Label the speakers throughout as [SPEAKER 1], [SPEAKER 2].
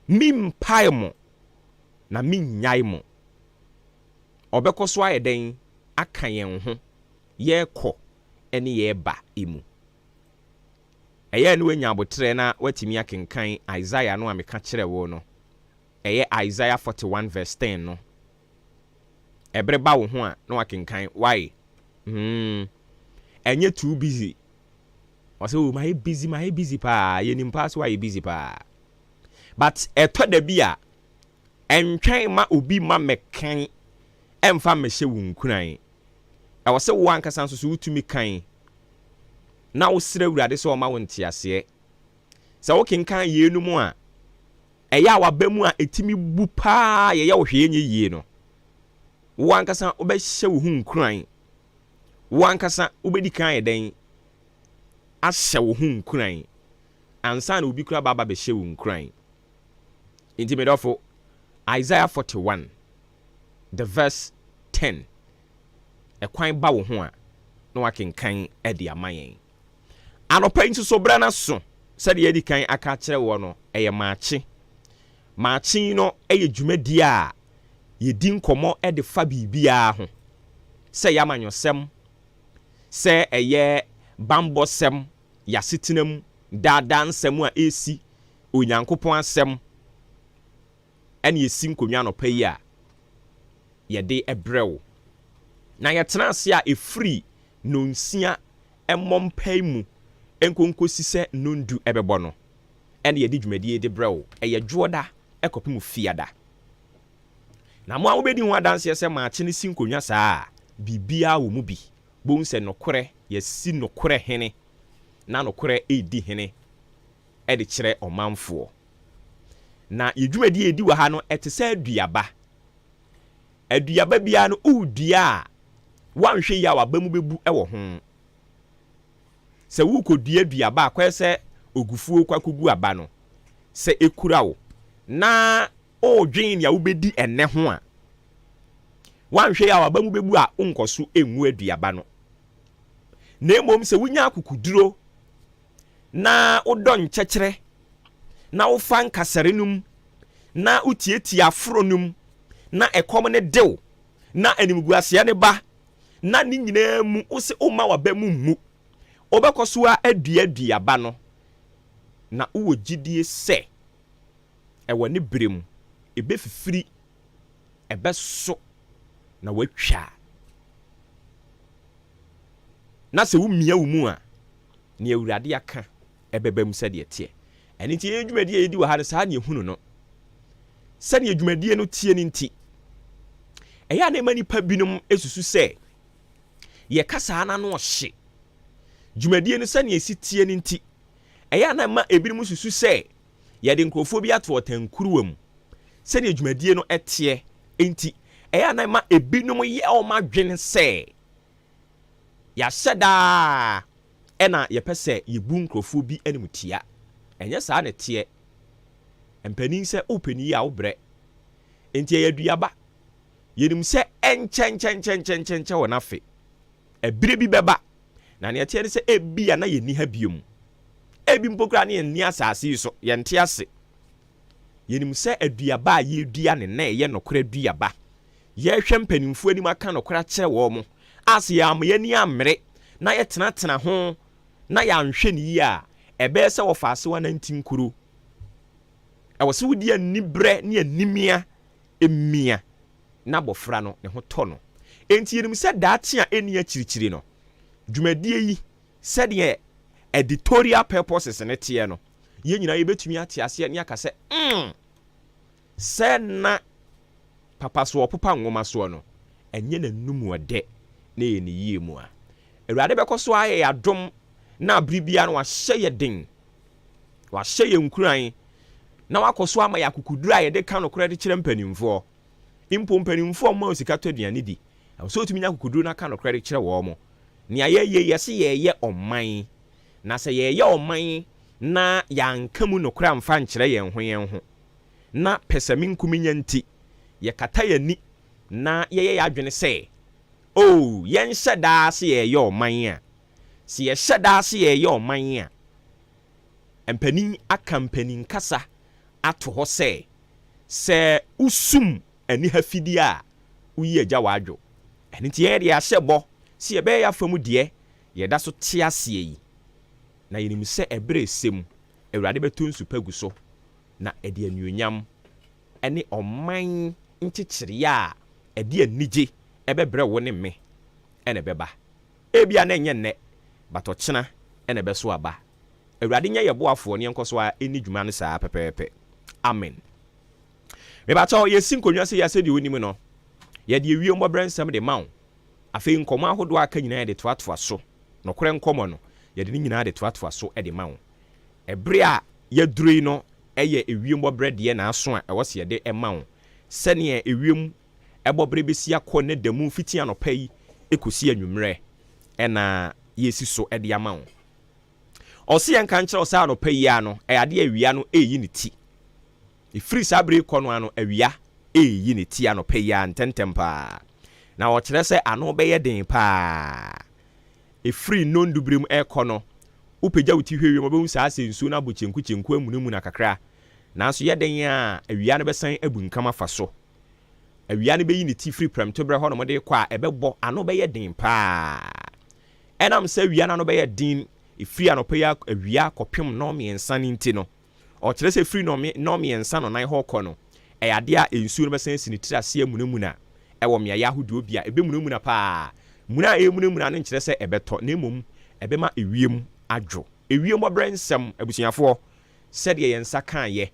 [SPEAKER 1] Mimpae mo na minyai mo. Obeko so ayeden aka yen ho ye kɔ ene ye ba emu. Eye no anya abotre na watimi akenkan Isaiah no ameka kire wo no. Eye Isaiah 41 verse 10 no. Ebre ba wo ho a na wakenkan why? Enye too busy. Wase o my busy pa, ye nimpa so why busy pa. But eto da bia entwen ma obi ma mekan emfa mehye wunkuran. E wase wo ankasa nso so utumi kan. Na wo sira wurade so ma wonte ase. Se wo kenkan ye no mu a eya waba mu a etimi bu pa ye wo hwe enye yie no. Wo ankasa obehye wo hunkuran. Wo ankasa obedi kan eden ahye wo hunkuran. Ansa na obi kura baba behye wo hunkuran. Inti medofo Isaiah 41 the verse 10 ekwan ba wo ho a na wakenkan edi amayen. Anopa nso so bra na so sɛ de edi kan aka kyerɛ wo no ɛyɛ maakye no ɛyɛ dwumadi a yedi nkomo ɛde fa bibia ho sɛ yamanyosɛm sɛ ɛyɛ bambosɛm yasetenam daadaa nsɛm a esi onyankopɔn asɛm ɛne yesi nkonwa no pa yi a yɛde ɛbrɛw na yɛtena ase a efiri nonsia ɛmɔmpai mu enkonkosi sɛ nondu ɛbɛbɔ no ɛne yɛde dwumadie de brɛw ɛyɛ dwoda ɛkɔpem fiada na mo a wobedi ho adanse sɛ maakye ne si nkonwa saa bibia wo mu bi bon sɛ nokore yɛsi nokore hene na nokore edi hene ɛde kyerɛ ɔmanfoɔ na yedwumadie edi wa ha no ɛte sɛ aduaba bia no udua a wanhwe ya waba mu bebu ɛwɔ ho sɛ wukodua aduaba akwɛ sɛ ogufuo kwakogu aba no sɛ ekura wo na odwen ya wobedi enne ho a wanhwe ya waba mu bebu a onkoso enwu aduaba no na emom sɛ wunya akukuduro na wodɔ nkyɛkyerɛ na wofa nkasarenum na utietia afronum na ekom ne dew na animguase ne ba na ne nyinaa mu wo se oma waba mu mu obekoso a aduaba no na wo gidie sɛ ɛwɔ ne brem ebefifiri ebeso na watwa na sɛ wo mia wo mu a ne awurade aka ebebam sɛ de tie ɛne tie dwumadie edi wɔ ha saa ne ehunu no sɛ ne dwumadie no tie ne nti ɛya na mani pa binom esusu sɛ ye kasa na no ɔhye dwumadie no sɛ ne esi tie ne nti ɛya na ma ebinom susu sɛ ye de nkrofo bi ato ɔtankuruwam sɛ ne dwumadie no ɛtie enti ɛya na ma ebinom ye ɔma dwene sɛ ya hyɛda ɛna ye pɛsɛ ye bu nkrofo bi animtia ɛnyɛ saa ne tie mpanin sɛ opani a wobrɛ enti ye aduaba yenim sɛ enkyɛnkyɛnkyɛnkyɛnkyɛ wɔ nafe ebire bi bɛba na ne tie ne sɛ ebia na ye ni ha biom ebi mpokra ne ye ni asase yi so ye nte ase yenim sɛ aduaba a ye dua ne na ye nokora aduaba ye hwɛ mpanimfo anim aka nokora kyerɛ wɔ mo ase ya am ye ni amre na ye tenatena ho na ya nhwɛ ne yi a ɛbɛɛ sɛ wɔ faase wa nantinkuro ɛwɔ sɛ wodi anibrɛ ne animia emia na bɔfra no ne ho tɔ no enti yenim sɛ daate a eni akyirikyiri no dwumadie yi sɛ de editorial purposes ne tie no ye nyina ye betumi ate ase ne aka sɛ sɛ na papa so opopa nwoma so no enye na numu ɔde na ye ne yie mu a awurade bɛkɔ so ayɛ adom na bribia no wahyɛ ye den wahyɛ ye nkuran na wakɔ so ama yakukudura ye de ka no kora de kyerɛ mpanimfoɔ impo mpanimfoɔ ma osika tɔ aduane di so otumi nya kukuduro na ka no kora de kyerɛ wɔ mo nea ye yɛse ye ɔman na sɛ ye ɔman na yanka mu no kora mfa nkyerɛ yɛn ho na pesami nkumi nyanti ye kata yani na ye adwene sɛ yɛn hyɛ daa se ye ɔman a si ye hyɛ daa se ye ɔman a mpanin aka mpanin kasa ato ho se usum ani hafidi a uyi agya wadwo eni tie ye de ahyebo se ye be ya famu de ye da so te ase yi na yenim se ebre sem Awurade beto nsu pagu so na ede anuonyam ene oman nkyekere a ede anije ebebre wo ne me ene beba ebia na enye nne batokyena ene beso aba Awurade nya yeboafo ne enkoso a eni dwuma no saa pepepe amen mebato yesin konwa se yase de onim no ye de ewie mbɔbrɛnsɛm de mawo afei nkɔmɔ ahodo aka nyina de toatoa so nokore nkɔmɔ no ye de nyina de toatoa so de mawo ebre a yadurui no eye ewie mbɔbrɛ de na aso a ɛwɔ se de mawo sɛne ewiem ɛbɔbrɛ besi akɔ ne damu fiti anopa yi ekosi anwumrɛ ɛna yesi so de amawo ɔse yɛn kan kyerɛ ɔsa anopa yi ano ɛyade awia no eyi ne ti ifiri sabre kɔ no ano awia eyi ne ti anopa yi antentem pa na ɔkyerɛ sɛ ano bɛyɛ den pa ifiri nondubrim ɛkɔ no upagya wuti hwehwe mɔbɛhu saa sensu na abokyenku amunumu na kakra nanso yɛ den a awia no bɛsan abunkam afa so awia no bɛyi ne ti firi prɛmto brɛ hɔ no mɔde kɔ a ɛbɛbɔ ano bɛyɛ den pa ɛnam sɛ awia no bɛyɛ den ifiri anopa yi awia kɔpem no miɛnsa ne nti no ɔkyerɛ sɛ firi no miɛnsa no nan hɔ kɔ no ɛyade a ensu no bɛsan si ne tiri ase amunumuna ɛwɔ meaeɛ ahodoɔ bia ɛbɛmunumuna pa muna a ɛmunumuna no nkyerɛ sɛ ɛbɛtɔ na mmom ɛbɛma ewiem adwo ewiem bɔbrɛ nsɛm abusuafoɔ sɛdeɛ yɛn nsa kan yɛ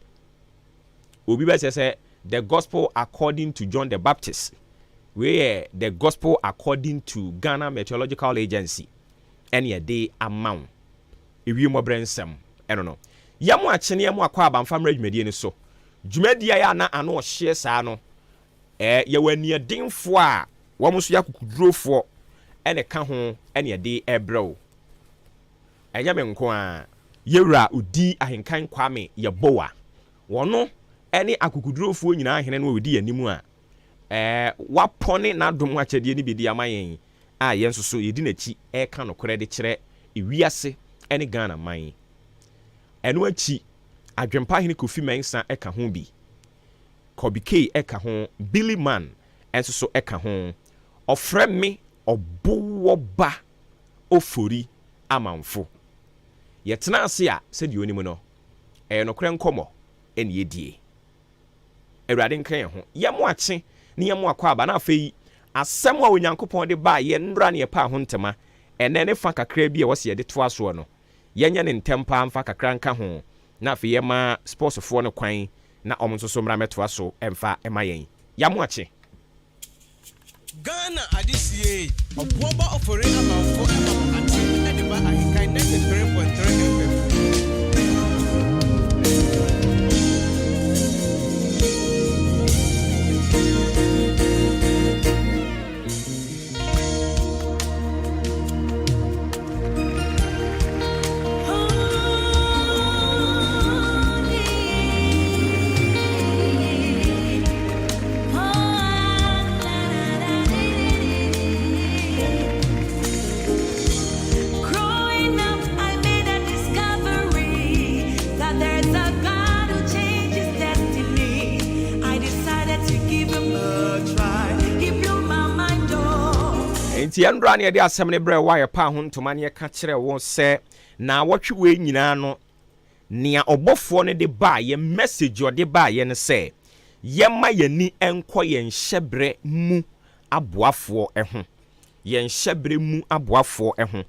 [SPEAKER 1] obi bɛ sɛ the gospel according to John the Baptist where the gospel according to Ghana Meteorological Agency ɛne ɛde amaw ewiem bɔbrɛ nsɛm ɛno no yɛmo akyene yɛmo akɔ abamfamra dwumadie ne so dwumadie ya na ano ɔhye saa no yɛwani adenfo a wɔn so yakukudurofo ɛne ka ho ɛne ɛde ɛbrɛw ɛnya me nko a yɛwura odi ahenkan kwame yɛboa wɔno ɛne akukudurofo nyinaa hene no odi anim a wapɔne na dom akyɛdeɛ ne bedi ama yɛn a yɛn so yɛdi n'akyi ɛka no korɛ de kyerɛ ewiase ɛne Ghana man ɛno akyi adwempa hene Kofi Mensa ɛka ho bi Kobike ɛka ho Billy Man ɛnso so ɛka ho ɔfrɛ me ɔbowoba ofori amanfo yɛtena ase a sɛdeɛ onim no ɛyɛ nokorɛ nkɔmɔ ɛne yɛdie Awurade nka yɛn ho yɛmo akye ne yɛmo akɔ aba na afei asɛm a Onyankopɔn de ba yɛ ndra ne yɛpa ho ntema ɛnɛ ne fa kakra bi a wɔse yɛde toa soɔ no yɛnyɛ ne ntempa mfa kakra nka ho na afei yɛma sportsfoɔ no kwan na ɔmo nso so mmra mɛtoa so ɛmfa ɛma yɛn yɛmo akye
[SPEAKER 2] Ghana adisie obuoba ofore amanfo ati ediba ahenkan 93.3 FM
[SPEAKER 1] nti yɛndra ne yɛde asɛm ne brɛ wa yɛpa ho ntoma ne yɛka kyerɛ wo sɛ na wɔtwe we nyinaa no nea ɔbɔfoɔ no de ba yɛ message ɔde ba yɛ no sɛ yɛma yɛni ɛnkɔ yɛn hyɛbrɛ mu aboafoɔ ɛho yɛn hyɛbrɛ mu aboafoɔ ɛho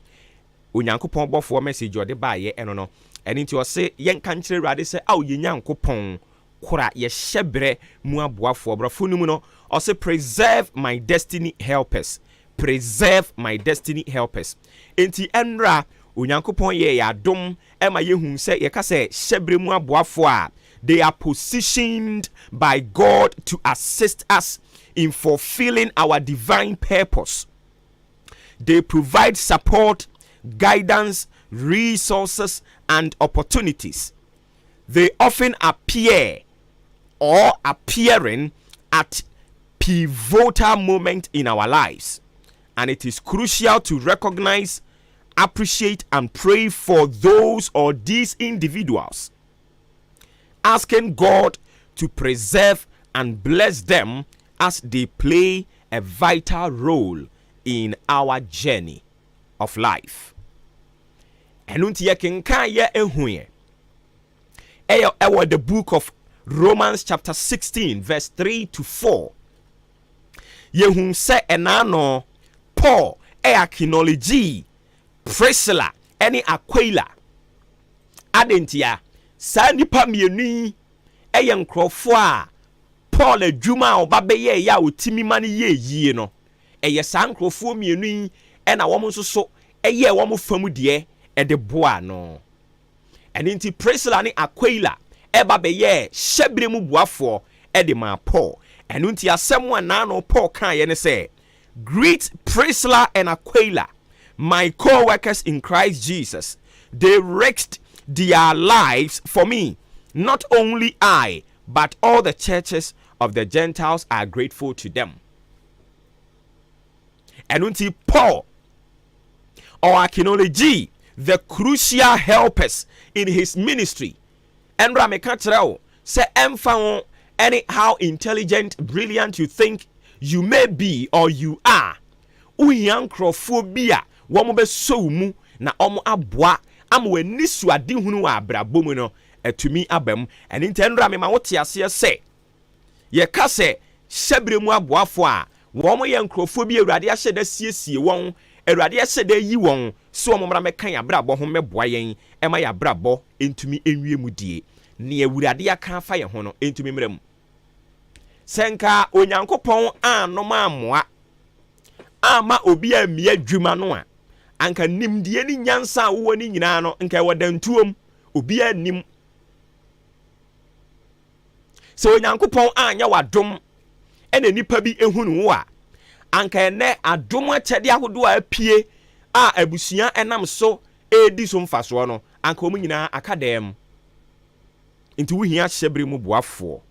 [SPEAKER 1] Onyankopɔn bɔfoɔ message ɔde ba yɛ ɛno no ɛne nti ɔse yɛnka nkyerɛ Awurade sɛ aw yɛ Nyankopɔn kora yɛ hyɛbrɛ mu aboafoɔ brafo no mu no ɔse preserve my destiny helpers preserve my destiny helpers enti enra Onyankopɔn yɛ yadom ema yehu sɛ yɛka sɛ hyɛbrɛ mu aboafo a they are positioned by God to assist us in fulfilling our divine purpose. They provide support, guidance, resources and opportunities. They often appear or appearing at pivotal moments in our lives. And it is crucial to recognize, appreciate, and pray for those or these individuals. asking God to preserve and bless them as they play a vital role in our journey of life. And unti ye kenka ye ehuye. Ewa the book of Romans chapter 16 verse 3 to 4. Yehun se enano Paul acknowledge Priscilla any Aquila. Adentia sa nipa mienu eye nkrofo a Paul adwuma obabeye ya otimi mane ye yie no. Eye sa nkrofo mienu ena wo nso so eye wo famu de de boa no. Enti Priscilla ni Aquila eba beye hyebre mu boafo de ma Paul. Enti asem na no Paul kan ye ne say, greet Priscilla and Aquila, my co-workers in Christ Jesus. They risked their lives for me. Not only I, but all the churches of the Gentiles are grateful to them. And until Paul or acknowledge the crucial helpers in his ministry. And Ramekatrao say emphao any how intelligent, brilliant you think you may be or you are. Uyankrofobia wamobe soumu na omo aboa amwe nisu adihunu wa abrabomu no etumi abam. And intendra me ma wote ase se ye ka se hyebremu aboafo a womo ye nkrofobia awurade ahye da siesie won awurade ahye da yi won so omo mra mekan abrabo ho meboa yen ema ya abrabo entumi enwie mu die ne awurade aka fa ye ho no entumi mram. Senka onyankopon anoma amoa ama obi amie adwuma no a anka nimdie ni nyansa wo ni nyina no nka wadantuom obi anim. So onyankopon anya wadom ene nipa bi ehunu wo a anka ene adom akyede ahodo a apie a abusua enam so edi so mfaso no anka omu nyina akadem. Nti wo hia hyebre mu boafo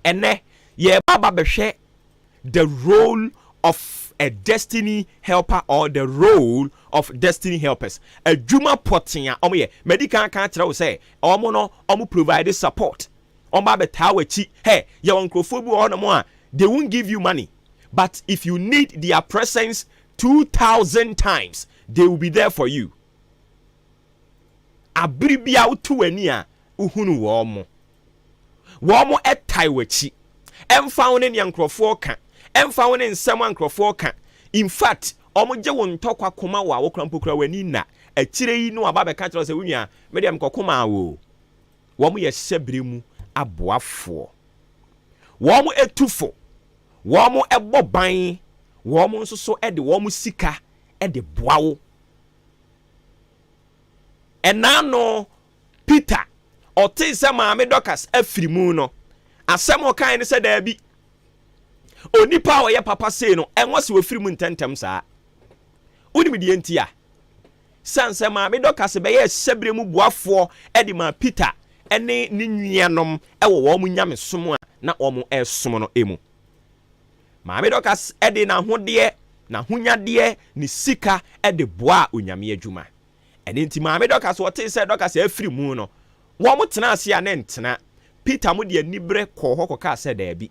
[SPEAKER 1] ene ye baba behwe the role of a destiny helper or the role of destiny helpers. Adwuma potia omo ye medical kan kire wo say omo no omo provide support. Omo beta wachi hey ye onkrofo bi ono mo a they won't give you money, but if you need their presence 2,000 times they will be there for you. Abribia utu ani a uhunu womo etai wachi emfa woni nyankrofo ka emfa woni nsem ankrofo ka. In fact omo je won tokwa koma wa wo krampokra wani na akire yi no aba be ka kire se wunua me dem kokoma wo womo ye hyebre mu aboafo womo etufo womo eboban womo nso so de womo sika de boawo. Enano Peter ote se maame Dorcas afirimu no asem okan ne se da bi onipa o ye papa sei no enwo se wafirimu ntentem saa uni medie ntia sanse maame Dorcas be ye hyebre mu boafo de ma Peter ene ni nuanom ewo wo mu nyame som a na omo esom no emu. Maame Dorcas de na hode na hunyade ni sika de boa onyame adwuma. Ene nti maame Dorcas ote se Dorcas afirimu no womo tena ase a ne ntena Peter mo de anibre kɔ hɔ kɔka sɛ da bi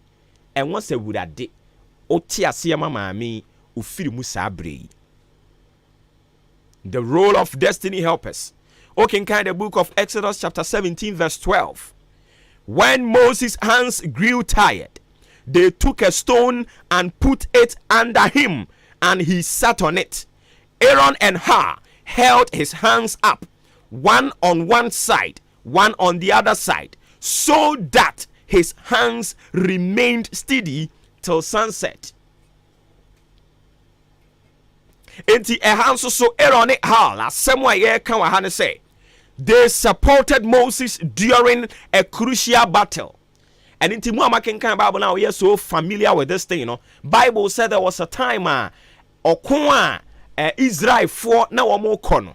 [SPEAKER 1] enwo sɛ wurade ote ase ma maame ofiri mu saa brei. The role of destiny helpers. Okay, in the book of Exodus chapter 17 verse 12. When Moses' hands grew tired, they took a stone and put it under him, and he sat on it. Aaron and Hur held his hands up, one on one side, one on the other side, so that his hands remained steady till sunset. Enti hands so Aaron and Hur asemo aye kan wa ha ne say they supported Moses during a crucial battle. And in Timua can Bible now, we are so familiar with this thing, you know. Bible said there was a time Okwa Israel for na more kono.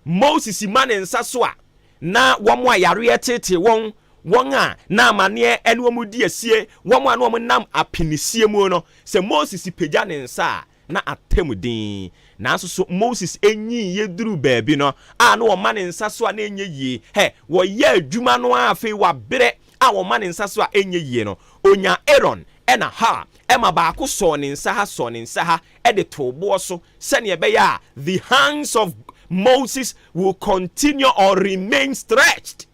[SPEAKER 1] Moses man in Saswa na wamwa yariete wonga na manie and wamudi asie wamwa no nam apinisie mu no se Moses pejane nsa na atemudin nanso so Moses enyi ye duru baabi no a no ma ne nsa so a na enye yie wo ye adwuma no a afei wa bere a wo ma ne nsa so a enye yie no onya Aaron ena ha ema baako so ne nsa ha e de tobo so se ne be ya the hands of Moses will continue or remain stretched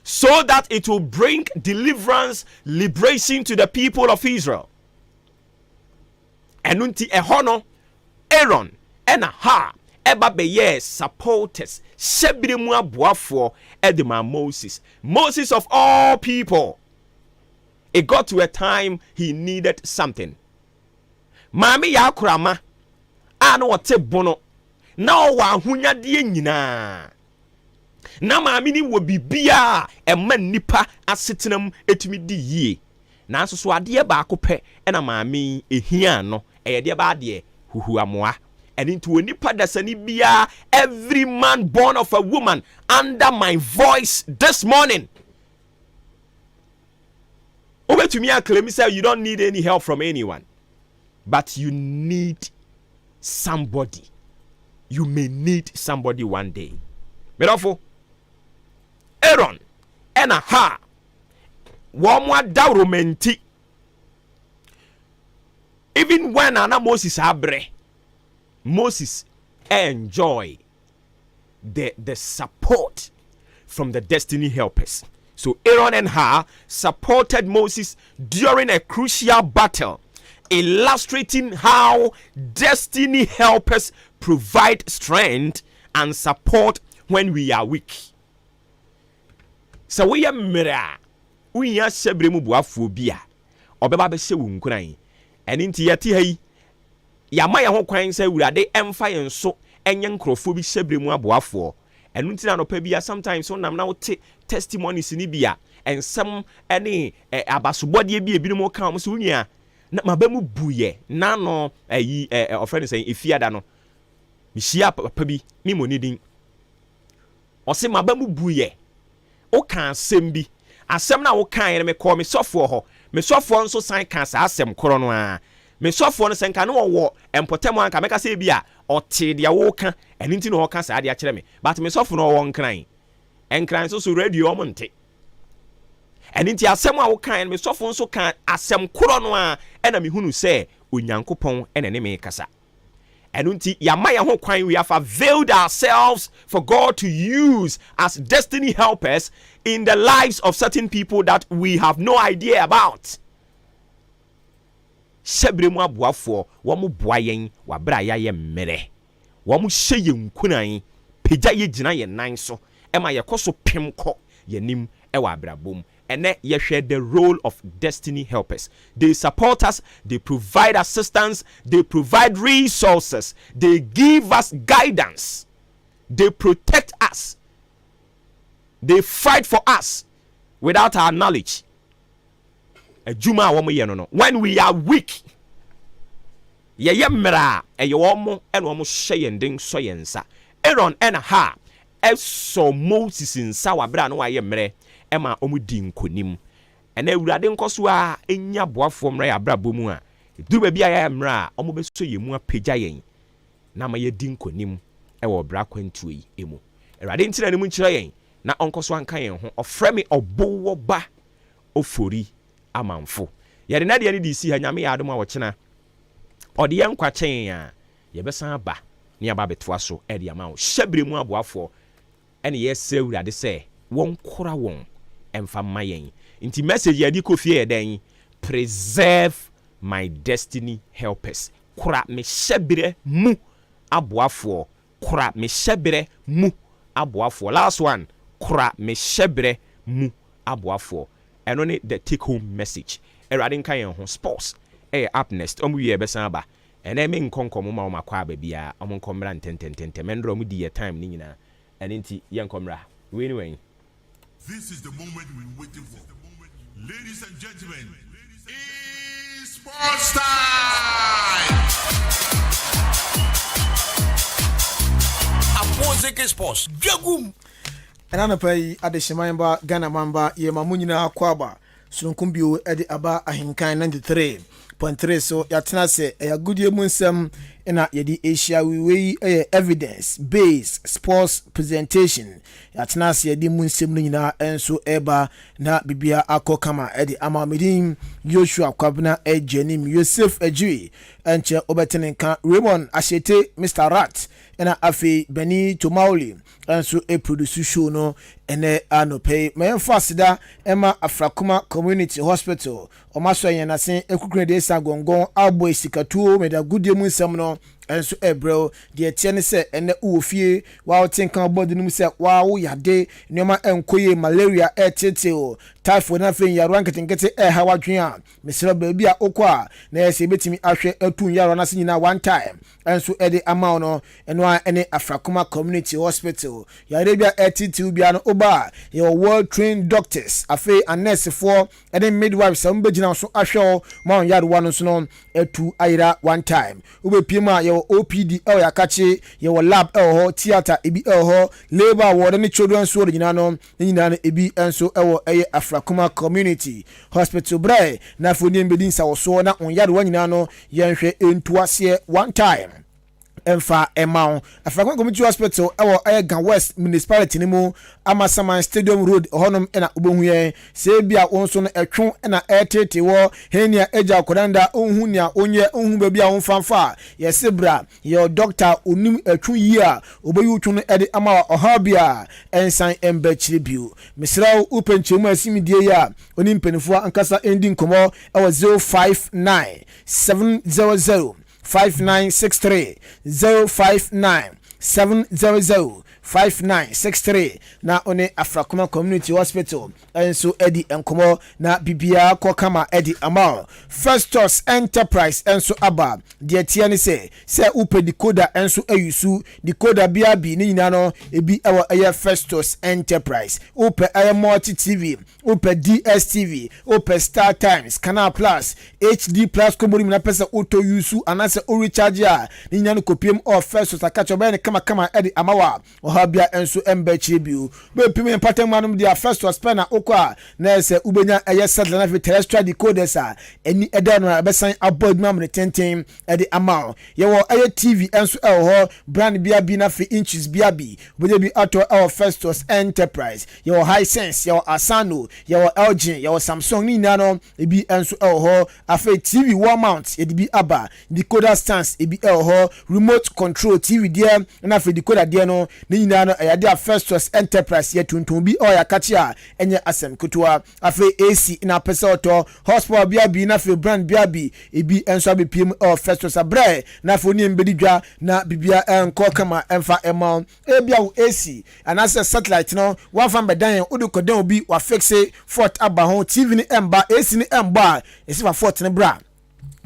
[SPEAKER 1] so that it will bring deliverance, liberation to the people of Israel. Enunti ehono Aaron ena ha eba beye supporters shebire mu aboafo edema Moses of all people. It got to a time he needed something. Mami ya kurama ano wote bono na wa ahunyade nyina na maame ni wo bibia ema nipa asetenam etumi di yie na so ade ba akopɛ na maame ehia no de ba ade huhu amoa and into nipa dasani bia every man born of a woman under my voice this morning over to me and claim say you don't need any help from anyone, but you need somebody. You may need somebody one day. Therefore, Aaron and ha wamwa dauromenti. Even when Anna Moses abre, Moses enjoy the support from the destiny helpers. So Aaron and her supported Moses during a crucial battle, illustrating how destiny helpers provide strength and support when we are weak. So we are mira, we are sebremu buafobia, obeba be se wunkuran. And inti yati hai, yamaya ho kwan se wurade emfa yenso enye nkrofo bi sebremu abuafo. And until no pebia sometimes so nam na wote testimonies ni bia and some any abasubodie bi ebinom ka mo so unia na mabamu buye na no ofrene say efiada no mihia papa bi mi monidin o se mabamu buye o kan asem bi asem na wo kan ye me call me sofo ho me sofo nso san kan sa asem koro no a me sofo no senka no wo empotem anka meka se bi a o te de wo ka eni nti no ho ka sa ade a kire me but me sofo no wo nkran enkran so radio o monte eni nti asem a wo kan me sofo nso kan asem koro no a ena me hunu se onyankopon ena ne me kasa enunti yamaya ho kwan we have availed ourselves for God to use as destiny helpers in the lives of certain people that we have no idea about. Sebremu abuafo wo mo boa yen wabra ya ye mmere wo mo hye ye nkunan pegya ye gina ye nan so ema ye koso pemko ye nim e wa abrabom ene ye hwe the role of destiny helpers. They support us, they provide assistance, they provide resources, they give us guidance, they protect us, they fight for us without our knowledge. Ejuma wo mo ye no when we are weak ye mra ye wo mo ene wo mo hye yenden so yensa. Aaron and ha eso Moses nsa wa bra no wa ye mre ema omu di nkonim ena awurade nkoso a enya boafo mra ya bra bomu a du ba bia ya mra omu beso ye mu apagya yen na ma ye di nkonim e wo bra kwantu yi emu awurade ntina ne mu nkyira yen na onkoso anka yen ho ofre me obowo ba ofori amanfo ye de na de di si ha nyame ya adom a wo kyena ode yen kwa kyen a ye besan ba ne aba betoa so e de ama wo hyebre mu aboafo ene ye se awurade se won kora won emfa mayen inti message ya di kofie eden preserve my destiny helpers kora me hyebre mu aboafo kora me hyebre mu aboafo last one kora me hyebre mu aboafo eno ne the take home message erade nkan yen ho sports up next omu ye besan ba ene me nkonkom ma o makwa ba bia omu nkomra ntententente mendro mu di ye time ni nyina ene nti ye nkomra we
[SPEAKER 3] This is the moment we waiting for. Ladies and gentlemen, it's sports time!
[SPEAKER 2] Aposeke Sports, Jagum!
[SPEAKER 4] And I'm a pay at the Shemamba, Ghana Mamba, Yemamunina Kwaba, Sunkumbio, Eddie Aba, Ahenkan 93. 101.3 so yatena se goodie mu nsem na yedi Asia we evidence based sports presentation yatena se yedi mu nsem no nyina enso eba na bibia akokama edi amamedin Joshua Kwabena ejenim Yosef Ejui enche obetenenka Raymond Ashete Mr. Rat na afi Beni Tomauli enso produce show no ene anope memfasida ema Afrakuma Community Hospital omaso yena sen ekukrede sagongon abo esikatuo meda goodie mu nsem no enso ebro de tiene se ene uofie wa otenkan body num se wa wo yade nyoma enkoye malaria eteteo typhoid na fe yaro anketenkete ha wadwen a mesra baabi a okwa na yese betimi ahwe atun yaro na se nyina one time enso ede amount no eno a ene Afrakuma Community Hospital yare bia eteteo bia no oba your world trained doctors afi a nurse for ede midwives some begina so ahwe ma on yaro wano so no etu ayira one time ubepima OPD yakachi your lab theater ebi labor ward ni children so nyina no nyina ebi enso Afrakuma Community Hospital brai na foni mbedin sa wo so na onyare wanyina no yenhwe entuase one time emfa emao Afrakuma Community Hospital Gan West Municipality ni mu Amasaman Stadium Road honum na obohuye se bia wonso no etwon na etete wo henia eja kodanda onhu nia onye onhu ba bia wonfanfa yesebra your doctor onim etwon yi a oboyu twon ede ama oha bia ensan embechire biu misraw upenchemu asimidie ya onim penifo ankasa ending komo 059 700 5963 059 700 5963 na one Afrakuma Community Hospital enso edi enkomo na bibia kokama edi ama Festus Enterprise enso aba de tiane se upe decoder enso ayusu decoder bia bi ni nyina no ebi ewo Festus Enterprise upe multi TV upe DSTV upe Star Times Canal Plus HD Plus komori na pesa auto yusu anase o recharge a ni nyina no kopiem of Festus akacho be ne kama edi amawa habia enso embechi biu be pimi pattern manum dia first to spend na okwa na ese ubenya satellite na terrestrial decoders a eni eda no abesan abod mam ne tenten edi amount ye wo TV enso ho brand bia bi na fe inches bia bi obeje bi auto our Festus Enterprise ye wo Hisense ye wo Asano ye wo LG ye wo Samsung ni na no ebi enso ho afa TV wall mount ye bi aba decoder stands ebi ho remote control TV dia na fe decoder dia no ni nyina no ayade Festus Enterprise ye tuntun bi yakachi a enye asem kutua afi AC na pesa oto horsepower bia bi na fi brand bia bi ebi enso abepiem Festus abre na fo ni mbedidwa na bibia enko kama emfa emon ebia wo AC anase satellite no one fan bedan odukodan obi wa fixe fort aba ho TV ni emba AC ni emba esi fa fort ni bra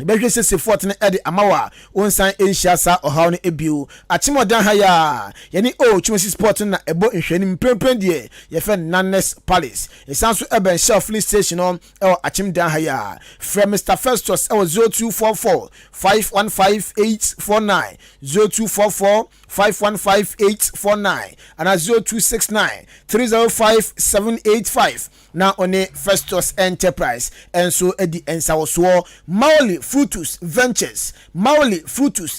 [SPEAKER 4] Bejwe se fort ne ede amawa onsan enhia sa ohaw ne ebiu achimodan ha ya ni chumesi sport na ebo nhwani mpempen de ye fe Nanes Palace esanso eben shelf list station on achimdan ha ya from Mr Festus 0244 515849 0244 515849 and 0269 305785 na one Festus Enterprise enso edi ensawoso Mauli Fruitus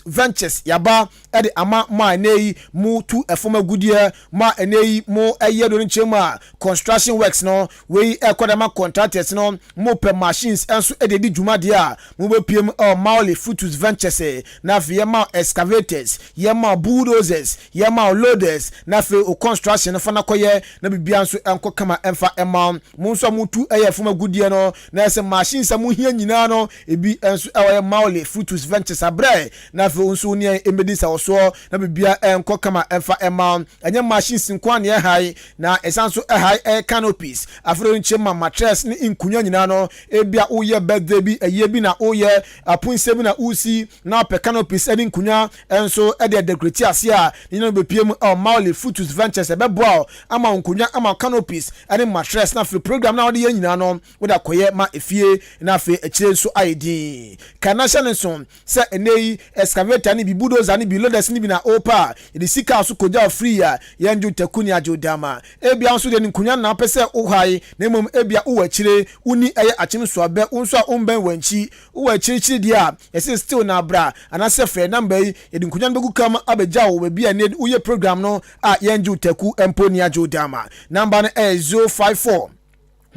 [SPEAKER 4] Ventures yaba edi ama ma nei mu tu efoma gudie ma enei mu eyedo nchema construction works no we ekodama contractors no mu per machines enso edi di dwumade a mu be piem Mauli Fruitus Ventures na fe ma excavators yema bulldozers yema loaders na fe o construction fa na koye na bibia nso enko kama emfa ema mu nso mu tu efoma gudie no na ese machines mu hia nyina no ebi enso Mauli Fruitus Ventures abre na fe nso ni emedisa oso na bibia enko kama emfa ema enye machines nkwa ne high na esanso high canopies afro nchema mattress ni inkunya nyina no ebia oye birthday bi eye bi na oye apunse bi na usi na pe canopies edi nkunya enso edi decorate ase a ni no bepiem Mauli Fruitus Ventures ebeboa ama nkunya ama canopies edi mattress na fe program na odi nyina no woda koye ma efie na fe echire nso ID company kanasha ne so se enei excavator ni bi bulldozer ni bi loaders ni bi na opa e de sika so koja free a yenju takuni ajodama ebia nso de nkunya na pese uhai na mom ebia uwachire uni eye achim so abe unso a umben wanchi uwachire dia yesi still na bra anase frɛ number yi e de nkunya begu kam abeja wo be bia ne uye program no a yenju taku emponi ajodama number no 054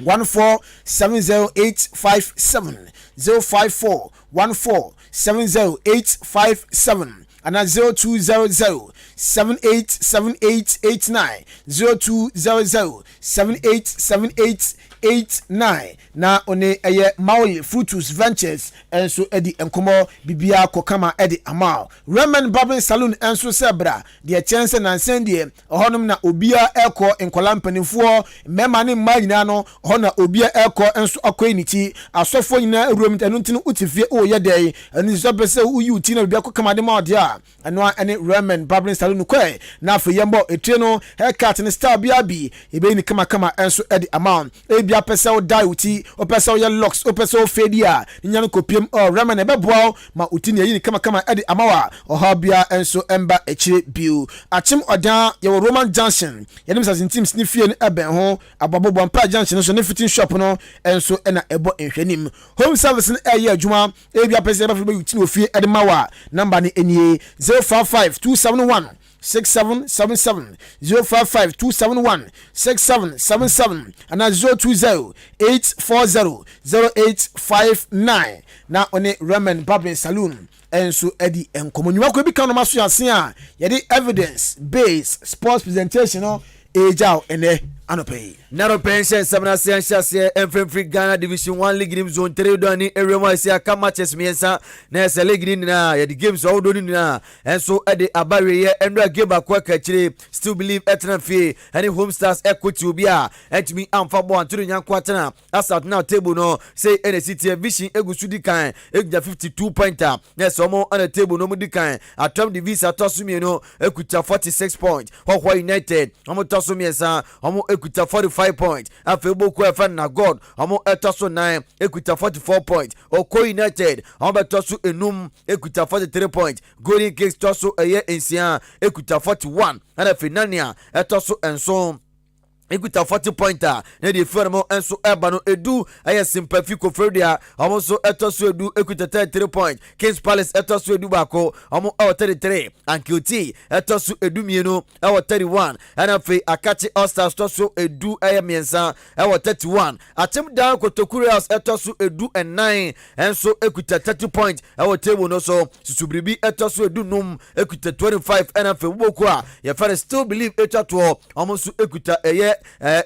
[SPEAKER 4] 1470857 054 1470857 and 0200 787889 0200 787889 na one eye Maui Fruitus Ventures enso edi enkomo bibia kokama edi amal Ramen Barbering Saloon enso sebra de chance na nsendie ohonum na obia eko enkola mpanimfo mema ne mma nyina no ohona obia eko enso akoiniti asofo nyina ewurom enu ntinu utifie o ye dey enu so pese uyi uti na bibia kokama de ma dia eno ene Ramen Barbering Saloon kwe na afo yembo etire no haircut ne style bia bi ebe ni kama enso edi amal ebia pese o die uti o pese o ye locks o pese o fedia nyane kopiem o Ramen ebe boa ma uti ne yi ni kama edi amawa o ha bia enso emba echire biu achim odan ye Roman Junction ye nim sasin teams ni fie ni eben ho ababobo mpa junction so ne fitting shop no enso ena ebo enhwanim home service ni eye adwuma ebia pese ebe fo uti no fie edi mawa number ni enie 055271 6777 055271 6777 and 020 840 0859 na one Ramen Barbering Saloon enso edi enkomonwa ko bi kan no maso yasen a ye de evidence based sports presentation no ejao ene anope
[SPEAKER 5] Naro pension samna siansia Free Ghana Division 1 League Nim Zone 3 do ani area sia ka matches miensa na esa league ni na ya the games all do ni na enso e de abare ye endra game akwa ka chire still believe etna fie any home stars equity obi a etimi amfa bo anturu nyanko atena asat now table no say NCT Vision egusu di kan eguja 52 pointer na so mo on the table no mu di kan atom divisa tosumi no ekuta 46 points Hokwa United omo tosumi esa omo ekuta 45 points afeboku efan na God omo etoso 9 ekuta 44 points Oko United omo betoso enum ekuta 43 points Golden Kings toso eye ensia ekuta 41 ana Finania etoso enso equita 40 pointer na de firmo enso eba no edu aye sympathy ko fredia omo so etoso edu equita 33 point Kings Palace etoso edu bako omo 33 Ankioti etoso edu mienu 31 and fe Akachi All Stars toso edu aye miensa 31 atem down Kotokuri House etoso edu 9 enso equita 30 point table no so susubribi etoso edu num equita 25 and fe boku a ye fare still believe echato omo so equita eye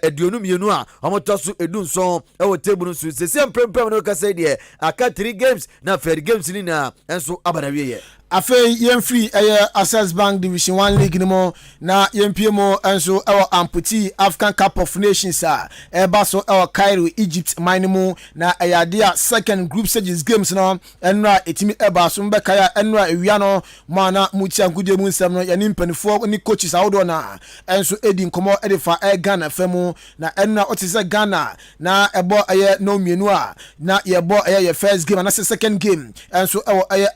[SPEAKER 5] eduonu mienu a omotoso edun so table so se prempem no ka say de aka 3 games na fair games ni na enso abadawie ye
[SPEAKER 4] afei yemfree Access Bank Division 1 League ni mo na yempie mo enso amputi African Cup of Nations a baso Cairo Egypt mine mu na ayade a second group stages games no enra etimi baso mbeka ya enra ewia no mana muti ankudie mu nsem no yani mpanifo ni coaches awodo na enso edi nkomo edifa Ghana femu na enra otise Ghana na ebo no mienu a na yebo ye first game na second game enso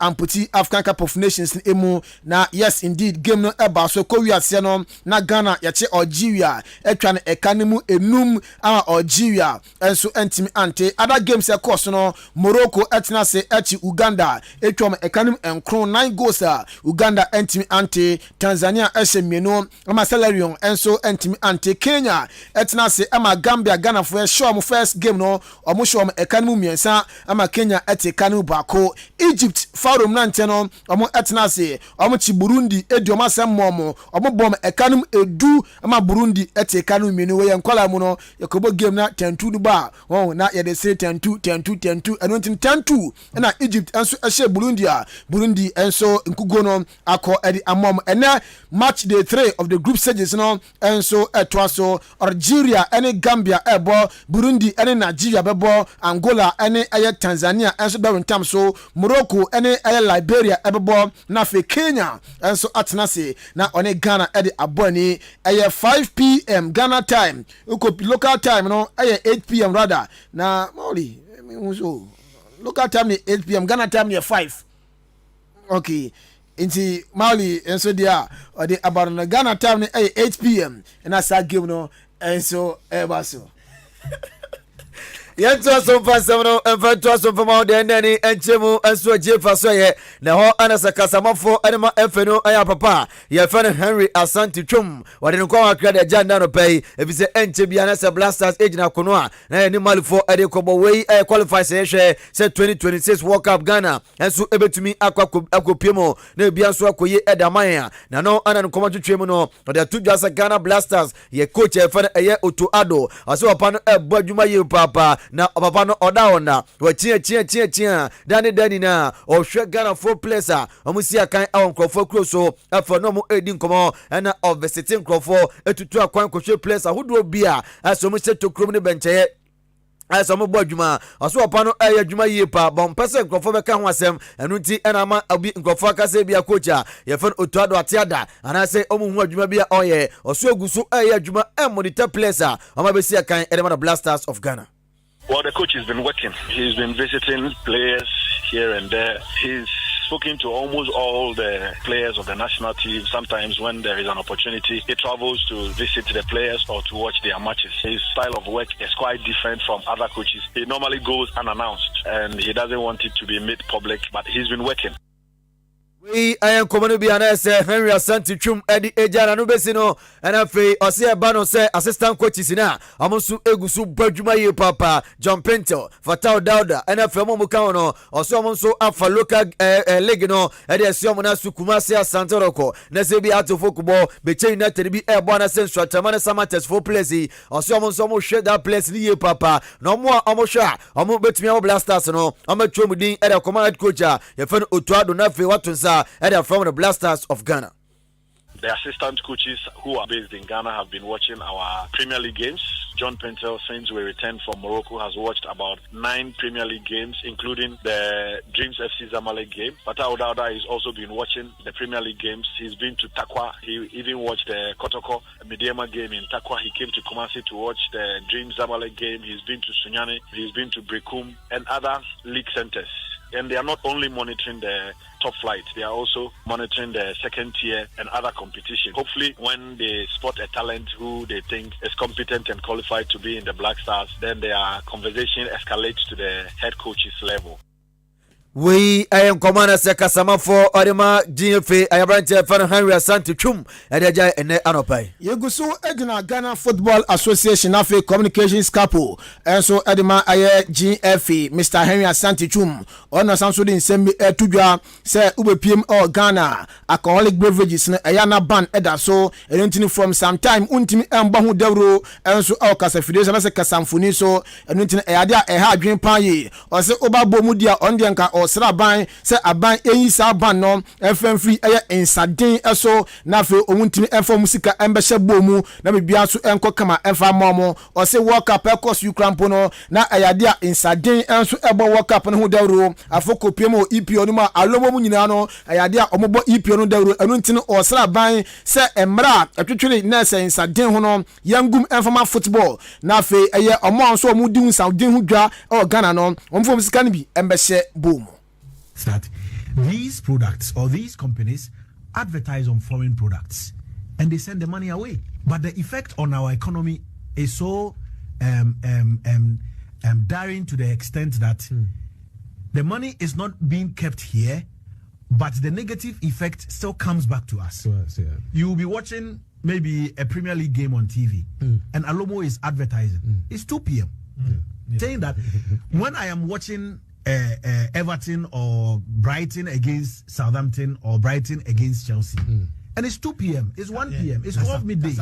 [SPEAKER 4] amputi African Cup of Nations emu na yes indeed game no eba so ko wiase no na Ghana yache Algeria etwa na ekanimu enum ama Algeria enso entimi ante other games e course no Morocco etna se echi Uganda etwa ma ekanim enkron 9 goals Uganda entimi ante Tanzania eshemienu ama Salarion enso entimi ante Kenya etna se ama Gambia Ghana for show mo first game no omo show ma ekanimu miensa ama Kenya ete kanu bako Egypt farum nante no omo etna se omo chi Burundi edioma semmomo omo bom ekanum edu ama Burundi ete kanu mienu we yankola mu no yakobo game na 10-2 duba na ye de say 10-2 eno 10-2 na Egypt enso ehye Burundi enso nkugo no akọ edi amom ene match day 3 of the group stages no enso etwa so Algeria ene Gambia ebo Burundi ene Nigeria bebo Angola ene Tanzania enso be wintam so Morocco ene Liberia ebebo na fe Kenya enso atnase na one Ghana edi aboni 5 p.m. Ghana time uko local time no 8 p.m. rather na moli so local time ni 8 p.m. Ghana time ni 5. Okay. Inti Mauli and so dia or the about the Ghana time ni 8 p.m. and I start game no and so so.
[SPEAKER 5] Yɛntoa so mfa nsɛm no ɛmfa ntoa so mfa ma wo deɛ ɛnɛ ne ɛnkyɛ mu ɛnso agye fa so yɛ na hɔ ana sɛ kasamafo ɛne ma ɛfɛ no ɛyɛ papa yɛfɛ no Henry Asante Twom wɔde no nkwa wakra de agya nda no pɛ yi ɛfiri sɛ ɛnkyɛ bia na sɛ Blasters ɛgyina kono a na yɛne Malifoɔ ɛde kɔbɔ wei ɛyɛ qualify sɛ yɛhwɛ sɛ 2026 World Cup Ghana ɛnso ɛbɛtumi akɔpie mu na ebia nso akɔye ɛda man a na no ana no nkɔmɔ twetwe mu no ɔde ato dwa sɛ Ghana Blasters yɛ coach ɛfɛ no ɛyɛ Otto Addo ɔsɛ papa no ɛbɔ adwuma yie papa na papa no oda ona chia dani na ohwe Ghana for players a omusi akan awon krofo kuro so afo no mo edi nkomo na of visiting krofo etutu akwan kohwe players ahodo bia aso mo se tokrom ne bencheye asa mo bɔ adwuma ɔso ɔpa no ɛyɛ adwuma yie pa bɔn pɛsɛ nkrɔfo bɛka ho asɛm ɛno nti ɛna ama obi nkrɔfo akasa bi coach a yɛfɛ no Otto Addo atiada anaasɛ ɔmo hu adwuma bi a ɔyɛ ɔso egu so ɛyɛ adwuma monitor players a ɔma bɛsi akan ɛde ma the Blasters of Ghana.
[SPEAKER 6] Well, the coach has been working. He's been visiting players here and there. He's spoken to almost all the players of the national team. Sometimes when there is an opportunity, he travels to visit the players or to watch their matches. His style of work is quite different from other coaches. He normally goes unannounced and he doesn't want it to be made public, but he's been working.
[SPEAKER 5] We am coming to be an Henry Asante Twom Eddie Ejana no besi no NFA ose eba no say assistant coaches na amonsu egusu badwuma ye papa John Pinto Fatau Dauda NFA mo muka no ose amonsu afa local league no e de ese omo na sukuma se Asante Roko na se bi atofo kubo be che United bi ebo na se Swatama na Samates for place ose amonsu mo hwe that place ni ye papa no mo omo hwe omo betumi abo Blasters no omo twom din e de command coach a ye fe no Otto Addo na fe watonsa and from the Blasters of Ghana.
[SPEAKER 6] The assistant coaches who are based in Ghana have been watching our Premier League games. John Pentel, since we returned from Morocco, has watched about 9 Premier League games, including the Dreams FC Zamalek game. Fatau Dauda has also been watching the Premier League games. He's been to Takwa. He even watched the Kotoko Mediema game in Takwa. He came to Kumasi to watch the Dreams Zamalek game. He's been to Sunyani. He's been to Brekum and other league centers. And they are not only monitoring the top flight, they are also monitoring the second tier and other competition. Hopefully, when they spot a talent who they think is competent and qualified to be in the Black Stars, then their conversation escalates to the head coach's level.
[SPEAKER 5] We am commander Sekasama for Odema GFA. I am fan Henry Asante Twom and Eja and Anopai.
[SPEAKER 4] Yegusu Edina Ghana Football Association Afe Communications Capo and so Edema Aye GFA Mr. Henry Asante Twom on Sansudi in Sembi Tudja say Ube PM or Ghana alcoholic beverages Ayana ban Eda so and from some time Untimi Mbahu Devro and so our Casafidation as a Casamfuni so and Untin Ayadia Eha Dream Paye or say Oba Bomudia on the Anka or Sraban say aban eyi sa ban no FM free eye insadin eso na fe omuntimi enfo musika embehye bomu na bibia so enko kama enfa momo or say World Cup ekos Ukraine no na ayade a insadin enso ebo World Cup no ho dawro afoko piemo EPO no ma alomo mu nyina no ayade a omobo EPO no dawro enu ntini or Sraban say emra atwetwele na say insadin ho no yangum enfama football na fe eye omo anso omudi insadin ho dwa o Ghana no omfo musika ne bi embehye bomu.
[SPEAKER 7] That these products or these companies advertise on foreign products and they send the money away, but the effect on our economy is so daring to the extent that the money is not being kept here, but the negative effect still comes back to us. Yeah. You will be watching maybe a Premier League game on TV and Alomo is advertising. It's 2 p.m. Saying that when I am watching Everton or Brighton against Southampton or Brighton against Chelsea and it's 2 p.m. it's 1 p.m. it's 12 midday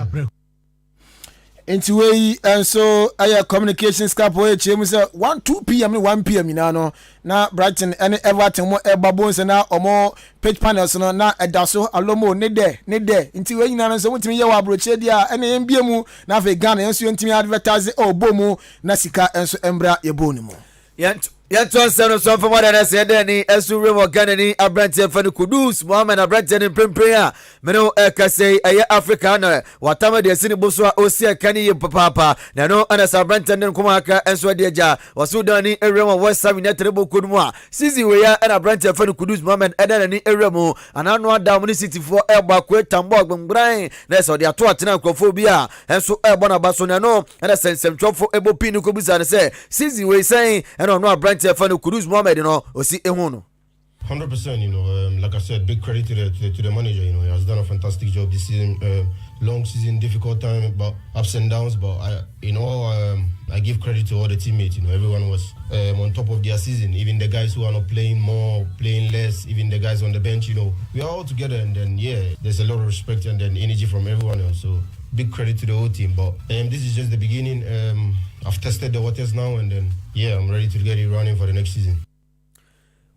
[SPEAKER 4] into way and so aya communications cap we chemu say 2 p.m. 1 p.m. no na Brighton and Everton mo ebabons na omo page panels no na edaso alomo ne de into we nyina so mutimi ye wa broche dia ene mbiemu na fe Ghana enso ntimi advertise obomu na sika enso embra ye bonu mu
[SPEAKER 5] Yɛtɔ sɛ no so from what I said any ɛso remo Ganani Abrantia Fani Kudus Mohammed Abrantia in Primpria Meno Ekase Aya Africa na Watama de Sini Boswa Osia Kani Papa Nano Anas Abrantia and Kumaka and Swadeja Wasudani Eremo West Samina Trebo Kudmwa Sisi Wea and Abrantia Fani Kudus Mohammed Edani Eremo and Anwa Damuni City for Elba Kwe Tambog Brian Neso de Atuatina Kophobia and so Ebona Basonano and a sense some trouble for Ebo Pinu Kubusa and say Sisi we saying and on Abrantia Fani Kudus Mohammed, you know, or see 100%,
[SPEAKER 8] you know, like I said, big credit to the manager, you know, he has done a fantastic job this season. Long season, difficult time, but ups and downs. But I give credit to all the teammates. You know, everyone was on top of their season. Even the guys who are not playing more, playing less. Even the guys on the bench. You know, we are all together, and then there's a lot of respect and then energy from everyone else. So big credit to the whole team. But this is just the beginning. I've tested the waters now, and then I'm ready to get it running for the next season.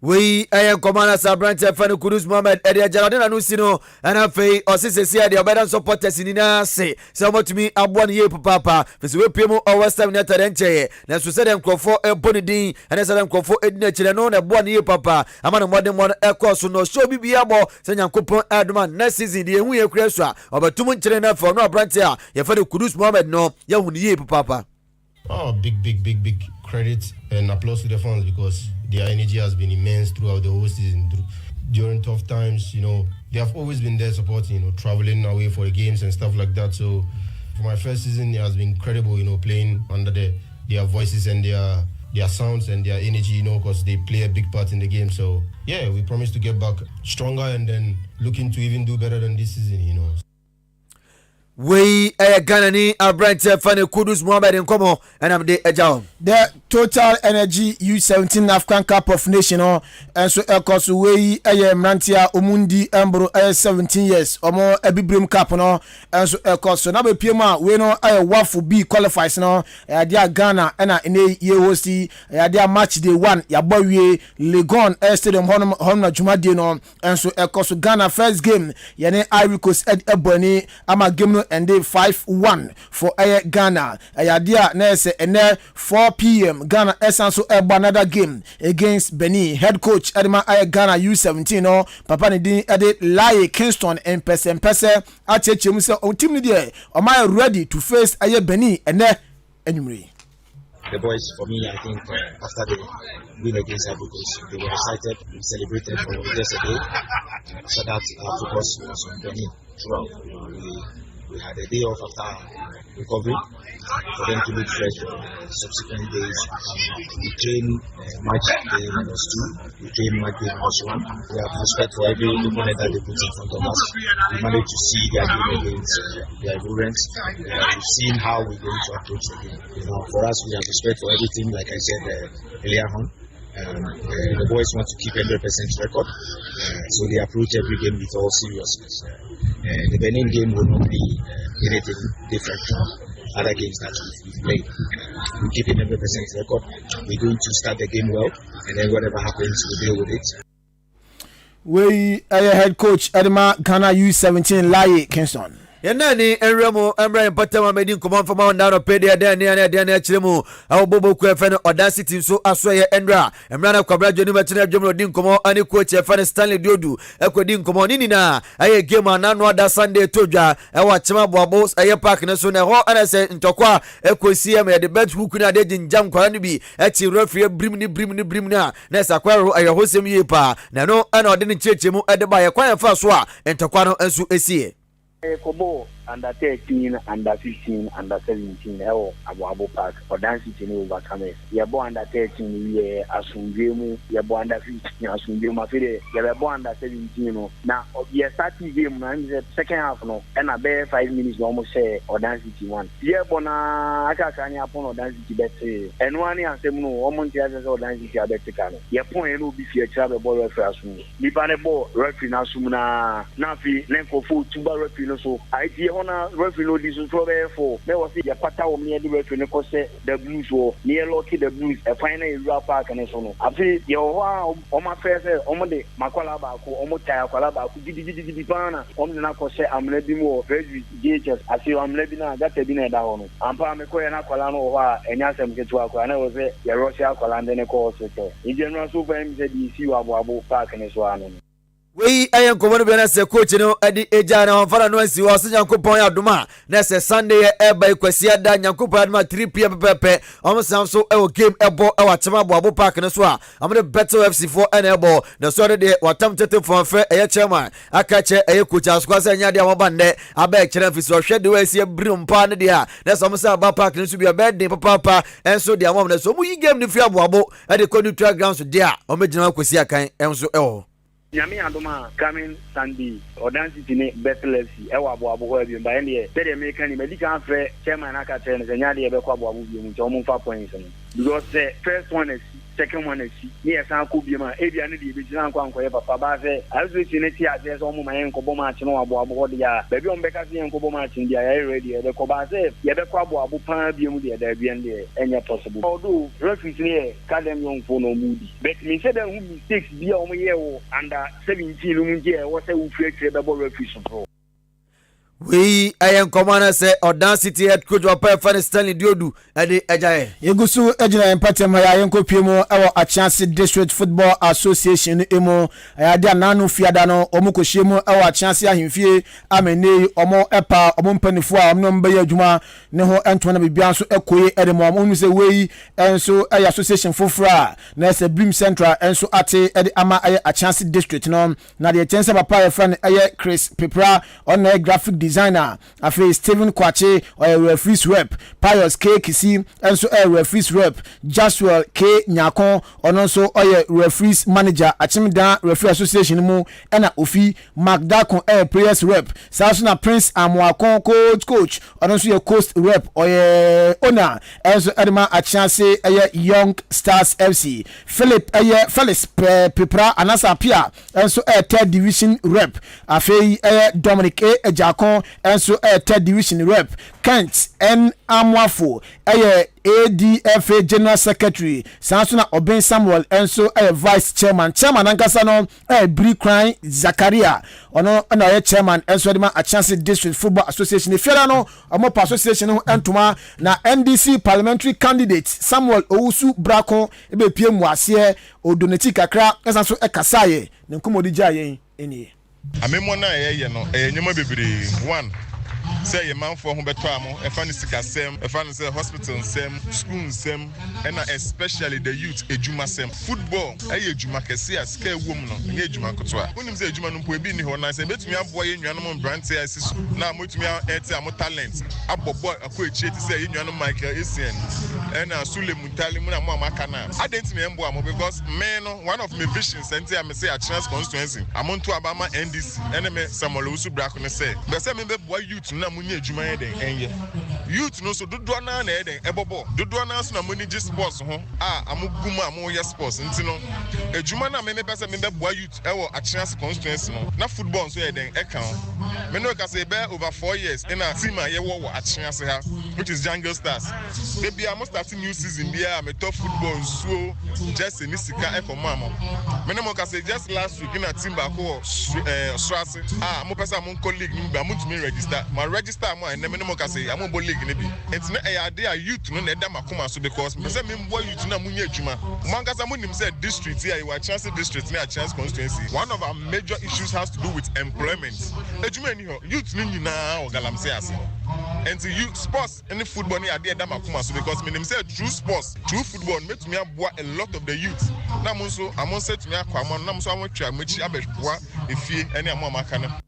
[SPEAKER 5] We Commander Sabrante Fani Kudus Mohammed Edia Jaladina Nusino and Afe or Sisia the Obedan supporters in say somewhat to me a 1 year papa Fisu Pimo or West Ham United Enche Nasu said them call for a bonidin and I said them call for Edna Chilenon a 1 year papa I'm on a modern one air so no show Bibiabo Sanyam Coupon Adman next season the we Creswa over 2 months for no Brantia Yafani Kudus Mohammed no Yahun year papa.
[SPEAKER 8] Oh, big credit and applause to the fans because their energy has been immense throughout the whole season. During tough times, you know, they have always been there supporting, you know, traveling away for the games and stuff like that. So for my first season, it has been incredible, you know, playing under their voices and their sounds and their energy, you know, because they play a big part in the game. So, we promise to get back stronger and then looking to even do better than this season, you know.
[SPEAKER 5] We Ganani Abrantia Fani Kudus Mohammed in Como and I'm the Ejao.
[SPEAKER 4] The Total Energy U17 African Cup of Nations and so Elkosu we Mrantia Umundi Ambro 17 years or more Ebibrim Cup no and so Elkosu na be Pima we no Wafu B qualifies no dia Ghana and in a year dia match day 1 ya boy we Legon Stadium Honma Jumadi no and so Elkosu Ghana first game yene Ivory Coast Ebony ama game no and they 5-1 for Ghana. Ayadia nese and 4 p.m. Ghana Essanso another game against Benin. Head coach Edema Ghana U17 no Papa Nidin Ede Laye Kingston and Pese Ache Chemuse on team there. Am I ready to face Benin and anyway?
[SPEAKER 9] The boys, for me, I think after the win against Ivory Coast, they were excited. We celebrated for just a day. So that our focus was on Benin throughout. We had a day off after recovery for them to look fresh for subsequent days. We trained match day minus 2, we trained match day minus 1. We have respect for every opponent that they put in front of us. We managed to see their game against their opponents. We've seen how we're going to approach the game. You know, for us, we have respect for every team, like I said earlier on. The boys want to keep 100% record, so they approach every game with all seriousness. The Benin game will not be anything different from other games that we've played. We keep 100% record. We're going to start the game well, and then whatever happens, we'll deal with it.
[SPEAKER 4] We head coach Edema Ghana U17 Laye Kingston.
[SPEAKER 5] Yanani Enremo Emra Patama made command from our down of Pedia Dania Chilemo, our Bobo Quefen Audacity so Aswaya Endra, and Rana Cabra Junimatina Jomo Dincomo, and coach Fan Stanley Dodu, Equidin Comonina, I gave my Nanwa that Sunday Toja, and what Chama Bobos, I park in a sooner, and I said in Tokwa, Equisiam at the bench who could have in Jam Quanibi, at the referee Brimna, Nessa Quaro, I host him yepa, Nano, and I didn't church him at the by a quiet Faswa, and Tokwano and Su Esi.
[SPEAKER 10] Kobo under 13, under 15, under 17, Abo Park, or dancing in overcome. Yabo under 13, we Asumbimu, Yabo under 15, Asumbimu, Yabo under 17. Now, we are starting game, and the second half, no, and a bare 5 minutes almost say, or dancing 1. Yabona, Akakanya upon or dancing better, and 1 year, Semu, almost as or dancing better. Yapon will be fear travel ball for us. Libanebo, referee Nasumuna, Nafi, Lenko, 2 bar referee. no so I see hona referee no this so for there was a pata o me the referee no ko say the Blues wo near lucky the Blues a final Europa Park and so no afi ye ho o ma fair say o mo de makwala ba ko o mo tire kwala ba ko gidi pana o mo na ko say amna bi mo very GHS asi amna bi na gata bi na da ho no ampa me ko ye na kwala no ho a enya sem ketu akwa na wo say ye Russia kwala ndene ko so te in general so for him say the see abo park and so ano
[SPEAKER 5] we ayen komono be na se coach no edi eja na onfara no ansi wo se Nyankopon ya doma na se Sunday e ba ikwasi ada Nyankopon adoma 3 pm pepe o sam so e game ebo e wa chema abo park no so a amde Battle FC for en ebo na so de watam tete for fe e chairman akache e coach asko se nya de amobande aba e kire fi so hwe de we se brim pa ne de a na so se aba park no so bi be de papa enso de amom na so mu yi game ni fi abo e de ko neutral ground so de a o megina kwasi akan enso e
[SPEAKER 10] Yami Adoma coming Sunday or dancing in Bethel FC. Ewa abo bi ba ende say the American medical fair chairman aka tell say nya de be kwa abo bi mu so mo 5 points no because the first one is second one is near san ko bi ma e bia ne de be jina kwa nkoye papa ba say azu ti ne ti ase so mo mayen ko bo ma chi no abo de ya ba bi on be ka se ko bo ma chi dia ya ready e de ko ba say ye be kwa abo pa bi mu de da bi ende enya possible although referee ne ka dem yon fo no mudi but me say that who mistakes bi o mo ye wo and 17 munje what say we free ball referee so
[SPEAKER 5] we ayen komana se Odan City head coach wa Papa Stanley Diodu ade ajaye
[SPEAKER 4] yegusu ejina empathy ma ya yenko piemo ewo Achiase District Football Association emo ayade ananu fiada no omukohyiemu ewo Achiase ahemfie amene omo epa omo mpanifo a omo mbe adwuma ne ho entona bibia so ekoye edemo omo se we enso ayi association fofra na se Brim Central enso ate ede ama ayi Achiase District no na de tense papa ye friend ayi Chris Pepra on graphic designer afi Stephen Kwache or referees rep Pius K Kisi enso referees rep Joshua K Nyakon onso oye referees manager Achimda Referee Association mu ena ofi Magdakon players rep Sasuna Prince Amwakon coach onso ye coast rep oye owner enso edema Achiase Young Stars FC Philip Felix Pepra Anasa Pia enso third division rep afi Dominic Ejakon enso third division rep Kent N Amwafo ADFA General Secretary Sansuna Oben Samuel enso vice chairman ankasa no Bri Crime Zakaria ono na chairman enso dema Achiase District Football Association fiara no omo association no entuma na NDC parliamentary candidate Samuel Owusu Brako ebe pie mu ase odonati kakra enso kasaye ne nkomodi jaye eni
[SPEAKER 3] amemo na ye no nyoma bebre one say your man for who beto amo e fa ni sika sem e fa ni say hospital sem school sem and especially the youth ejuma sem football ejuma kese a sika ewom no nye ejuma koto a onim say ejuma no mpo ebi ni ho na say betumi aboa ye nnuanom brand asisu na motumi eti amo talent abobo akọ echi eti say nnuanom Michael Essien and Sule Mutali mu na mo amaka na adentimi embo amo because me no one of my visions enti am say Achiase constituency amonto abama NDC eneme Samuel Owusu Brako ne say be say me be boy youth na munye adwuma ye den enye youth no so dodo na na ye den ebobo dodo na so na money just sports ho amuguma amoye sports ntino adwuma na me pese me be boy youth ewo Achiase constituency no na football so ye den eka me no ka say be over 4 years in a team a ye wo Achiase ha which is Jungle Stars baby I must start new season there me top football so just in sika e for mama me no ka say just last week in a team back Swase mo pese am colleague ni ba mo to me register register am and me no ka say am bo league ni bi enti na dey are youth no na da makoma so because me say me boy youth na munye adwuma manga sa munim say district here you Achiase district na Achiase constituency one of our major issues has to do with employment adwuma ni ho youth ni nyina o galamse ase enti youth sports any football ni ade da makoma so because me nim say true sports true football metumi aboa a lot of the youth na mo so amon say tumi akwa amon na mo so amon twa machi abeboa efie ene amaka na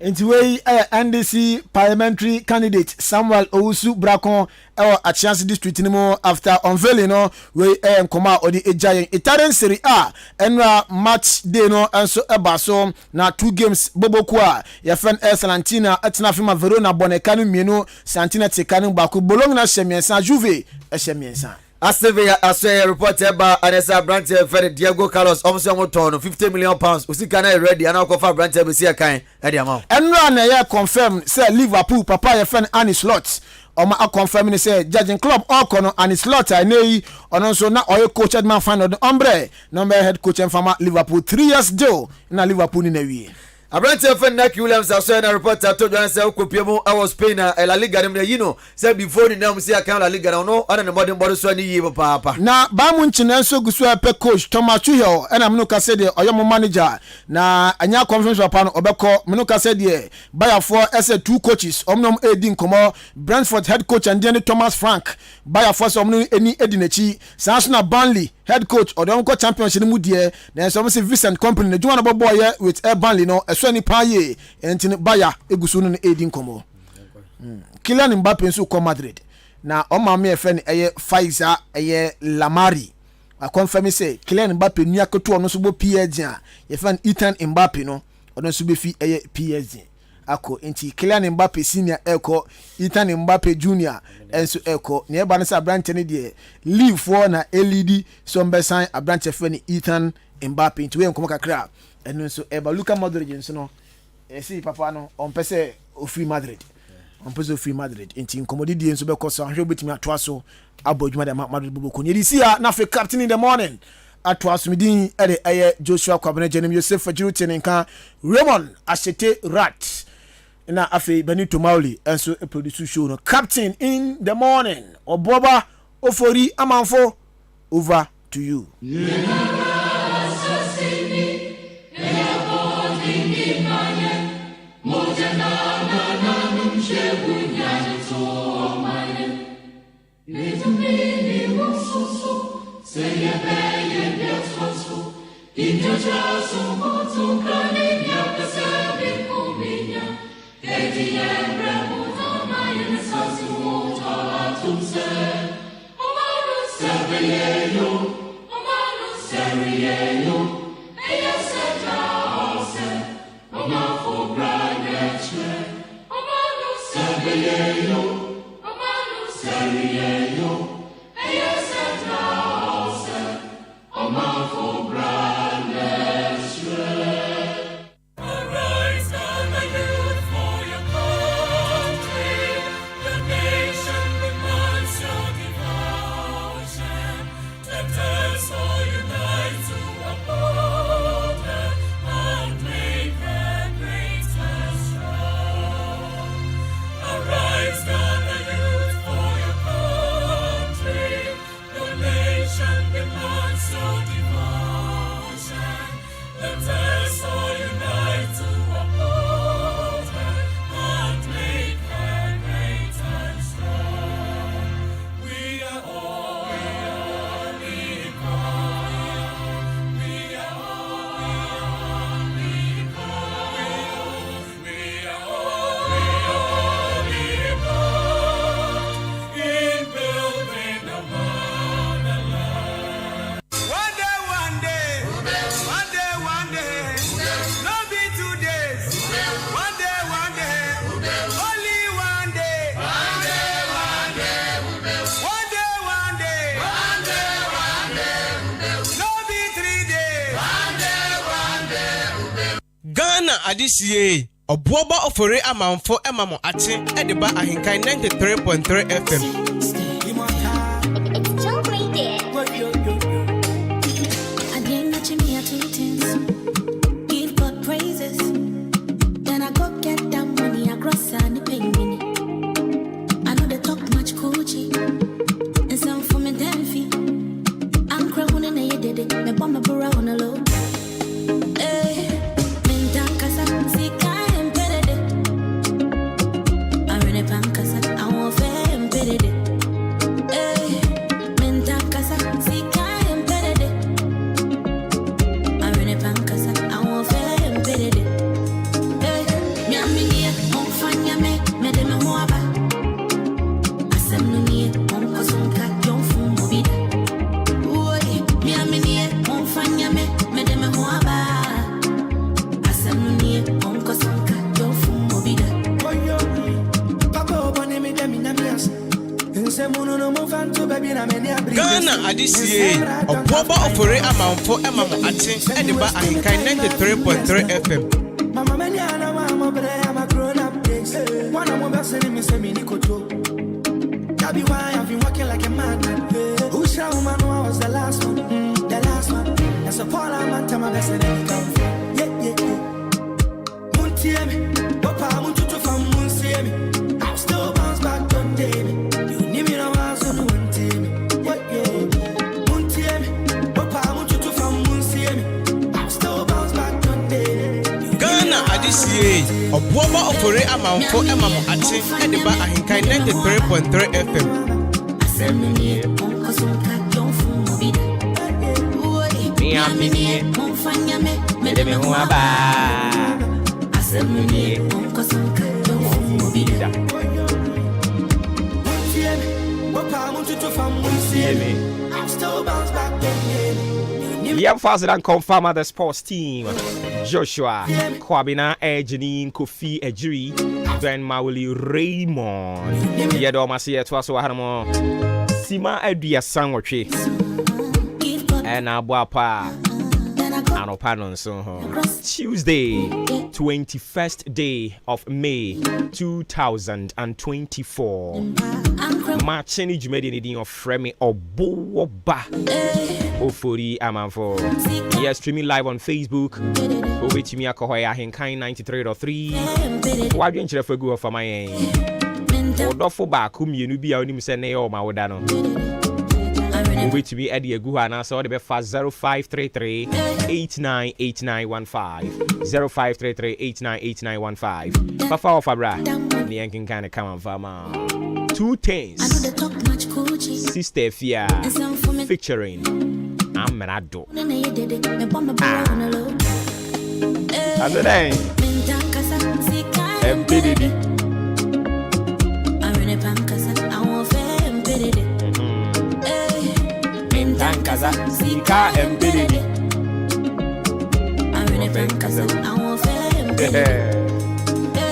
[SPEAKER 4] Enti we NDC parliamentary candidate Samuel Owusu Brako Achiase district ni mo after unveiling no we nkoma odi ejayen Italian Serie A enra match day no enso ebaso na 2 games boboku a ya fen Salantina atena fima Verona Boneka no mienu Santina tekanu baku Bologna shemiensa Juve shemiensa
[SPEAKER 5] Asevia Asway reported by Anessa Branche Fred Diego Carlos almost $50 million. Usikana ready and Alcofa Branche Bessia Kain at the amount.
[SPEAKER 4] And run a year confirmed, say Liverpool, Papa, friend Annie Slots. Oma a confirming say judging club Okono and his lot I know on also now oil coach man final the ombre number head coach and farmer Liverpool 3 years jail in a Liverpool in a way.
[SPEAKER 5] Abrante friend Nick Williams also a reporter told us say Okupiemo I was Spain La Liga them you know say before the name say account La Liga no other than modern body so ni papa. Na Bamunchi so gusu pe coach Thomas Tuchel and I'm no ka say the oyomo manager na anya conference papa no obeko me no ka say the buyer for as 2 coaches omnom edin komo Brentford head coach and then Thomas Frank buyer for some any edinachi Arsenal Burnley head coach or don't go championship mu die then some say Vincent company the join about boy with Burnley no so ni paye enti buyer egusu no edin komo Kylian Mbappe nso ko Madrid na o ma me efe ni eye Pfizer eye Lamari a confirm say Kylian Mbappe nua keto no so bo PSG a ye fan Ethan Mbappe no ono so be fi eye PSG ako enti Kylian Mbappe senior eko Ethan Mbappe junior enso eko ne ba no sa branch ne de leave for na LED so mbesan abranch fe ni Ethan Mbappe enti we nkomo kakra eno nso eba Luka Modric nso no esi papa no on pese o free Madrid on pese o free Madrid enti nkomodi die nso be koso ahwe betimi atwa so abodwuma de Madrid boboko ne disi a na fe captain in the morning atwa so midin eye Joshua Kwabena Jenem Yosef Fajiruti nka Raymond Ashete Rat na afi Benito Mauli enso a produce show no captain in the morning Oboba Ofori Amanfo over to you.
[SPEAKER 2] Adisiye Obuoba ofore amanfo emamo ache ediba ahenkan 93.3 FM.
[SPEAKER 11] Give God praises. Then I go get that money across and the pay me. I know they talk much coachy. And some for me damn fee. I'm crying and they did it. Me bomb my bro on the low.
[SPEAKER 2] Ghana Adisiye, Oboba Ofore Amanfo Emamo Atin, Ediba Ahinkai 93.3 FM.
[SPEAKER 12] Mama Meniana, Mama Bre, I'm a grown up days. One of my best enemies, Nikoto. That be why I've been working like a madman. Who shall man I was the last one? The last one. That's a Paul, I'm my best enemy come from. Yeah. Muntiemi, Papa, Muntutu from Munsiemi. I'll still bounce back one day. You need me now, I was on one team. Muntiemi, Papa, Muntutu from Munsiemi. I'll still bounce back one day.
[SPEAKER 2] Ghana Adisiye, Oboba Ofore Amanfo Emamo Atin, Ediba Ahinkai 93.3 FM.
[SPEAKER 1] Yeah, faster than confirm at the sports team. Joshua, Kwabena, Janine, Kofi, Ejiri, Ben Mawili, Raymond. Yedo Masia, Twaso Hanamo, Sima Edia Sandwich, and Abuapa. Tuesday, 21st day of May 2024. Marching Jumedi of Fremi or Boba Ofori Amanfo. Yes, streaming live on Facebook. Over to me, Akoya Henkai 93.3. Why don't you go for my aim? Odofo back whom you be only sending all my Odano. Over to me, Eddie Guhana, so the best 0533 898915 0533 898915. Papa of Abra, the Yankin kind of come on farmer. 2 things. Sister Fia featuring Amerado. That's the name. MPDD. Kaza, Sika, MPDD.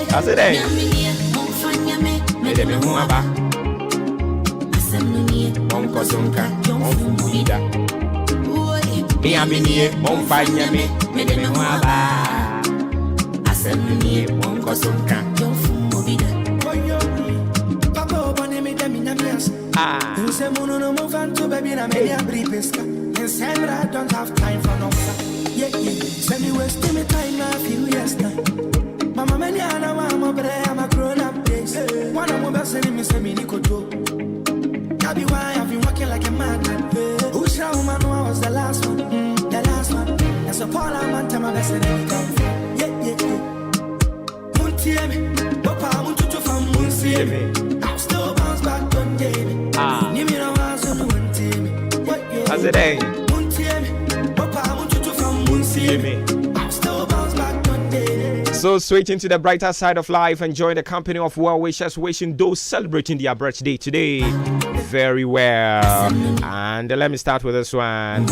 [SPEAKER 1] That's the name. Monko Sunka, Monfumida. Me amini, Monfanya me, Medemuaba. Assembly, Monko Sunka.
[SPEAKER 12] You say, Mono, move on to baby, and maybe I'm briefest. And Sandra, I don't have time for no fun. Yeah. Send me wasting me time a few years now. Mama, Meniana, Mama, Bre, I'm a grown up days. One of my best enemies, Nikoto. That be why I've been working like a madman. Who shall man know I was the last one? The last one. That's a Paul, I'm my best enemy come from. Yeah. Muntiemi, Papa, Muntutu from Munsiemi. I'll still bounce back one day.
[SPEAKER 1] How's it day? So switching to the brighter side of life, enjoy the company of well wishers, wishing those celebrating their birthday today very well. And let me start with this one.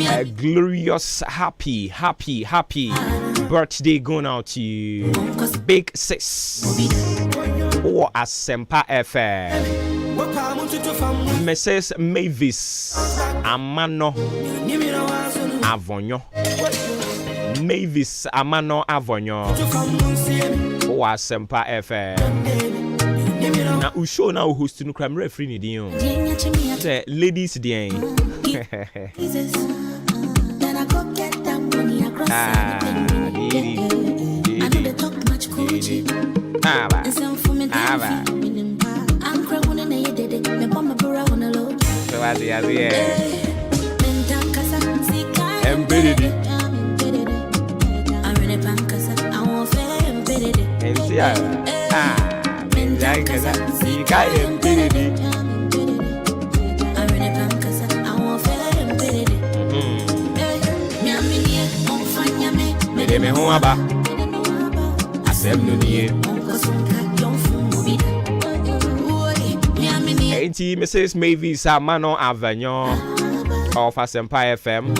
[SPEAKER 1] A glorious, happy birthday going out to you, Big Sis or Asempa FM, Mrs. Mavis Amano Avonyo, Mavis Amano Avonyo or Asempa FM. Now we show now who's to crime referee the ladies the Mrs. Mavis Amano Avenue of Asempa FM.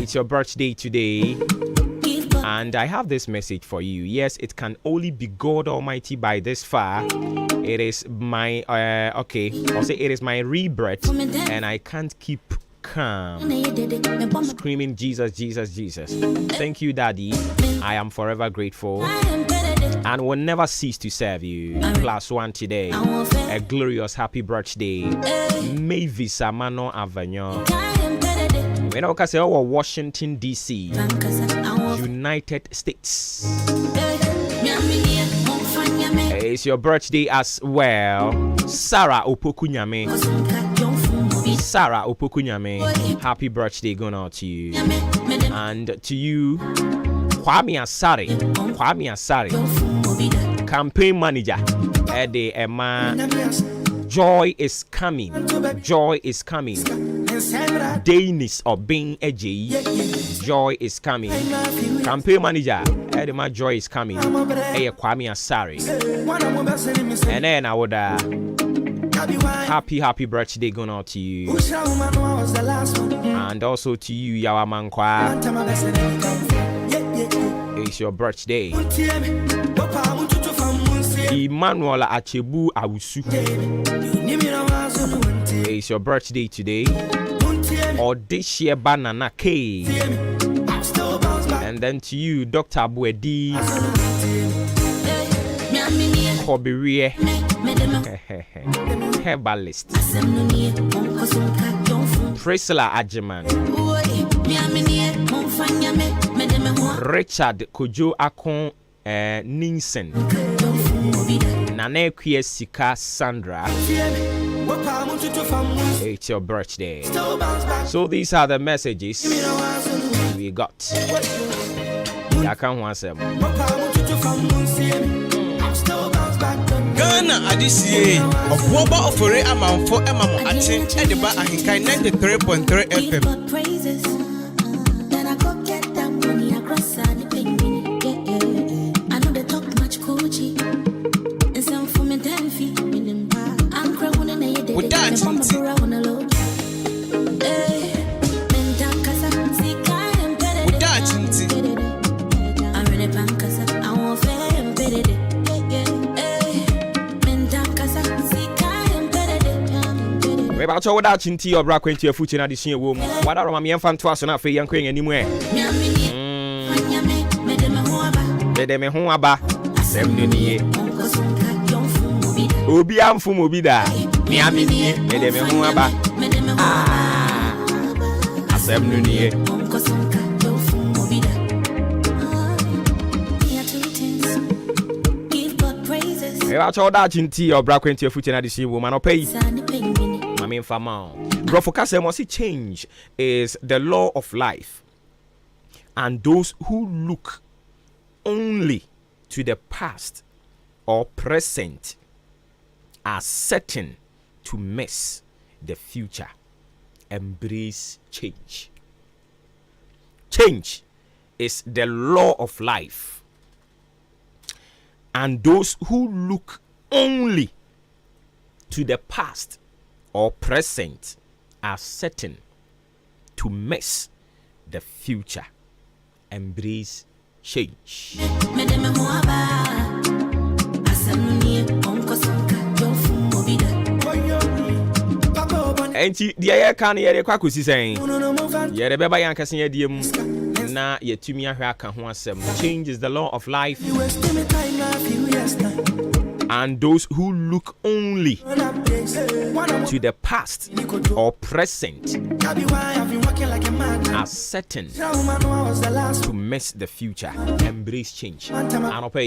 [SPEAKER 1] It's your birthday today. And I have this message for you. Yes, it can only be God Almighty by this far. It is my okay, I'll say it is my rebirth, and I can't keep calm, screaming Jesus, Jesus, Jesus. Thank you, Daddy. I am forever grateful and will never cease to serve you. +1 today. A glorious happy birthday. Mavis Amano Avenue. When I say Washington DC, United States. It's your birthday as well. Sarah Opokunyame. Sarah Opokunyame. Happy birthday going out to you. And to you, Kwame Asare. Kwame Asare. Campaign manager. Ede Emma. Joy is coming. Joy is coming. Danish or being AJ. Joy is coming. Campaign manager. Edema Joy is coming. Kwame Asare. And then I would happy birthday going out to you. And also to you, Yawamankwa. It's your birthday. Emmanuel Achebu Awusu. It's your birthday today. Odishie Banana K. And then to you, Dr. Abuedi Kobirie Herbalist Priscilla Ajiman Richard Kojo Akon Ninsen Nane Sika Sandra. It's your birthday. So these are the messages we got. I can't want them.
[SPEAKER 2] Ghana Adisiye Okwomba ofore amanfo emamo ache Ediba Ahenkan 93.3 FM.
[SPEAKER 1] About all that in tea or brack into your foot in addition womb. What are my infant to us and for young queen anywhere? Bedeme Huaba, Semni Obiam Fumobida, Miami, Bedeme Huaba, Semni. About all that in tea or brack into your foot in addition woman or pay. Change is the law of life, and those who look only to the past or present are certain to miss the future. Embrace change. Change is the law of life, and those who look only to the past or present are certain to miss the future. Embrace change. Enti dia ya kan ye kwa kosi sen ye de beba yan kase ye diem na ye tumi ahwe aka ho asem. Change is the law of life, and those who look only to the past or present are certain to miss the future. Embrace change. Anope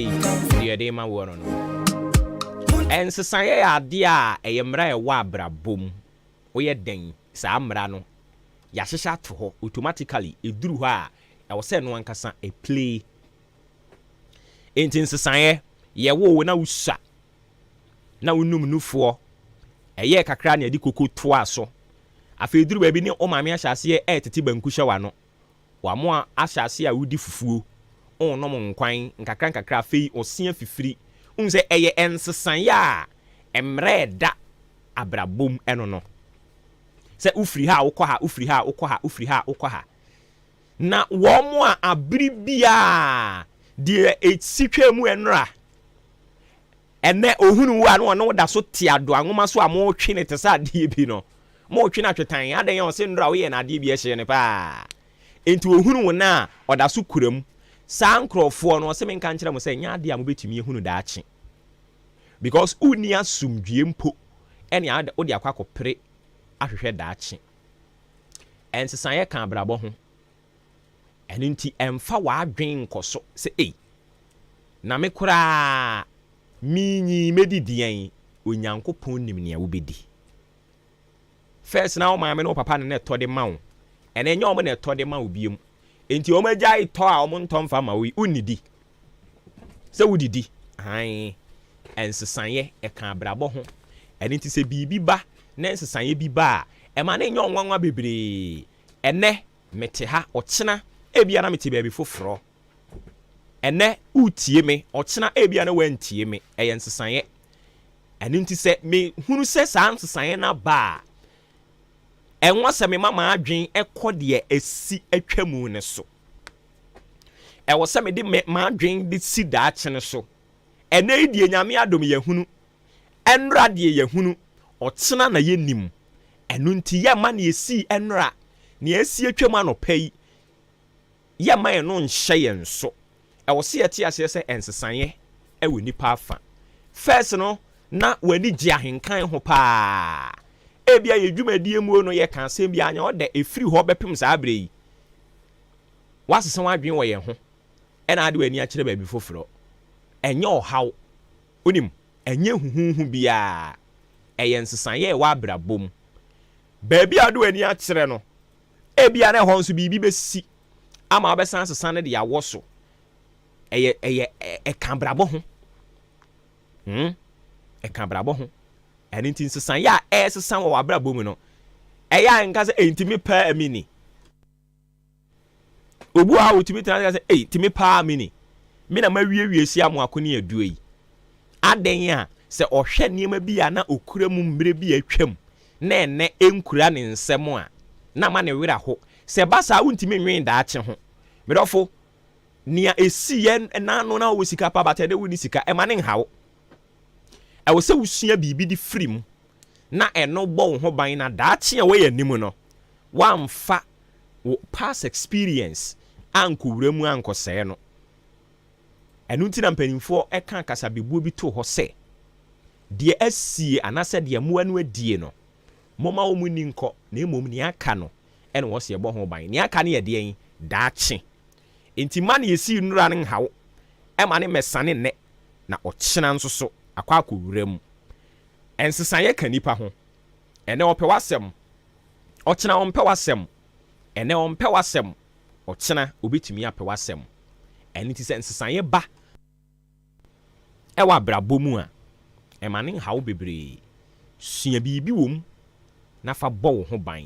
[SPEAKER 1] ye de ma wono no. En sesaye ade a eyemra e wa brabom. Oye den sa amra no. Ya hyehyɛ to ho automatically eduru ho a e wo se no ankasa e play. Enti sesaye ye wo na usa na unum nufoɔ ɛyɛ kakra na yɛde koko toa so afei duru baabi ne o maame ahyase tete banku hye wa no wamo a ahyase a wudi fufuo onnom nkwan nkakra afei osia fifiri unse ɛyɛ ensesan ya emre da abrabom ɛno no sɛ ufiri ha wokɔ ha ufiri ha wokɔ ha ufiri ha wokɔ ha na wɔn a abiri bia de etsikwe mu enra ene ohunu wa no no da so tiado anwoma so a mo twe ne tesa ade bi no mo twe na twetan adan ya se ndra wo ye na ade bi ehye ne pa enti ohunu na oda so kuram saa nkrofo no se menka nkyere mo se nya ade a mo betumi ehunu da ache because uni asumdue mpo ene ade odi akwakopere ahwehwe da ache ensesan ye kan brabo ho ene nti emfa wa adwen nkoso se na me kura minyi medidian onyankopon nim ne wo bedi first na o maame no papa ne na tode ma wo ene enya o mo na tode ma wo biem enti o magya ito a o mo ntom fa ma wo unidi se wudidi han ensesan ye kan brabo ho ene nti se bibi ba na ensesan ye bi ba e ma na enya onwanwa bebre ene mete ha ochena ebia na mete baabi foforo ene utie me ochena ebia na wantie me eye nsesan ene nti se me hunu se saa nsesan na ba enwa se me mama adwen ekode esi atwamu ne so ewo se me de ma adwen de si da ache so ene idie nyame adom ye hunu enra de ye hunu ochena na ye nim enu nti ye ma na esi enra na esi atwamu anopai ye ma ye no nhye ye nso ewo se ye tie ase se ensesan ewo nipa afa first no na wani gye ahenkan ho pa ebia ye dwumadie mu no ye kan asem bia anya ode efiri ho bepem saa abre yi wasese wadwen wo ye ho ena ade wani a kire ba bi foforo enye ohaw onim enye huhuhu bia eye nsesan ye wa abrabom ba bia ade wani a kire no ebia na ho nso bibi besi ama obesan sesan ne de yawo so eye kan brabo ho kan brabo ho ene ntin sesan ya sesan wo abrabo mu no eya nka se entimi pa amini obu a wotimi tana se timi pa amini me na mawie si amoako ne aduo yi aden a se ohwe niema bi a na okura mu mbre bi atwam na ene enkura ne nsem a na ma ne wira ho se basa wontimi nwen da ache ho medofo nia esi ye na no na wo sika pa batede wo ni sika e ma ne nhawo e wo se wusua bibi di frim na eno bo ho ban na daache we yanim no wamfa wo past experience ankowura mu ankosɛ no enu ntina mpanimfo e kan kasabebuo bi to ho se de asie anase de amu anu adie no moma wo mu ninko na emom ni aka no ene wo se bo ho ban ni aka ne ye de yin daache enti man yesi nura ne hawo e ma ne mesane ne na ochena nso so akwa akowura mu ensesan ye kanipa ho ene ope wasem ochena ompe wasem ene ompe wasem ochena obetumi ape wasem ene ti se ensesan ye ba e wa brabo mu a e ma ne hawo bebre sua bibi wom na fa bo ho ban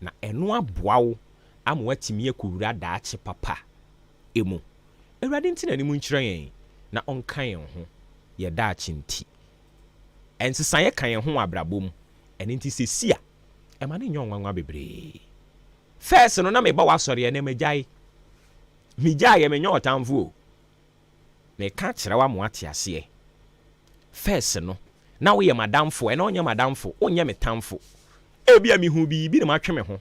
[SPEAKER 1] na eno aboa wo ama watimi akowura daache papa emu ewrade ntina ni mu nkyerɛ yɛn na onkan yɛn ho yɛ daache nti ensesan ye kan yɛn ho abrabom ɛne nti sesia ɛma ne nyon nwanwa bebre first no na me ba wasɔre na magyae ye me nyon otamfo o me ka kyerɛ wa mo ate ase first no na wo yɛ madamfo ɛna onye madamfo onye metamfo ebia me hu bi na matwe me ho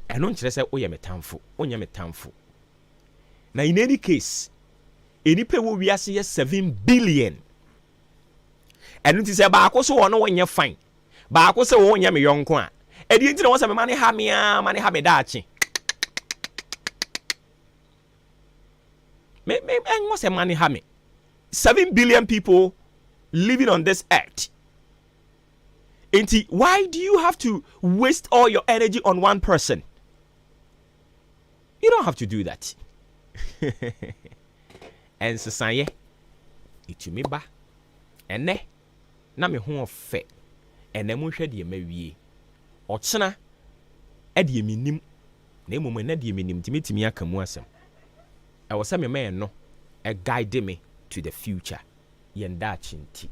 [SPEAKER 1] ɛno nkyerɛ sɛ woyɛ metamfo onye metamfo na in any case enipa wo wiase yɛ 7 billion ɛno nti sɛ baako so wɔ no wonyɛ fine baako sɛ wo wonyɛ me yɔnko a ɛdi nti na wo sɛ me mane ha me a mane ha me daache me ɛnwo sɛ mane ha me 7 billion people living on this earth. Why do you have to waste all your energy on one person? You don't have to do that. And society, it me ba, and ne, na me ho fe, and ne mo hwe de mawie. Ochena, e de minim, na mo na de minim timitimi akamu asem. I was say me man no, a guide me to the future. Yen da chinti,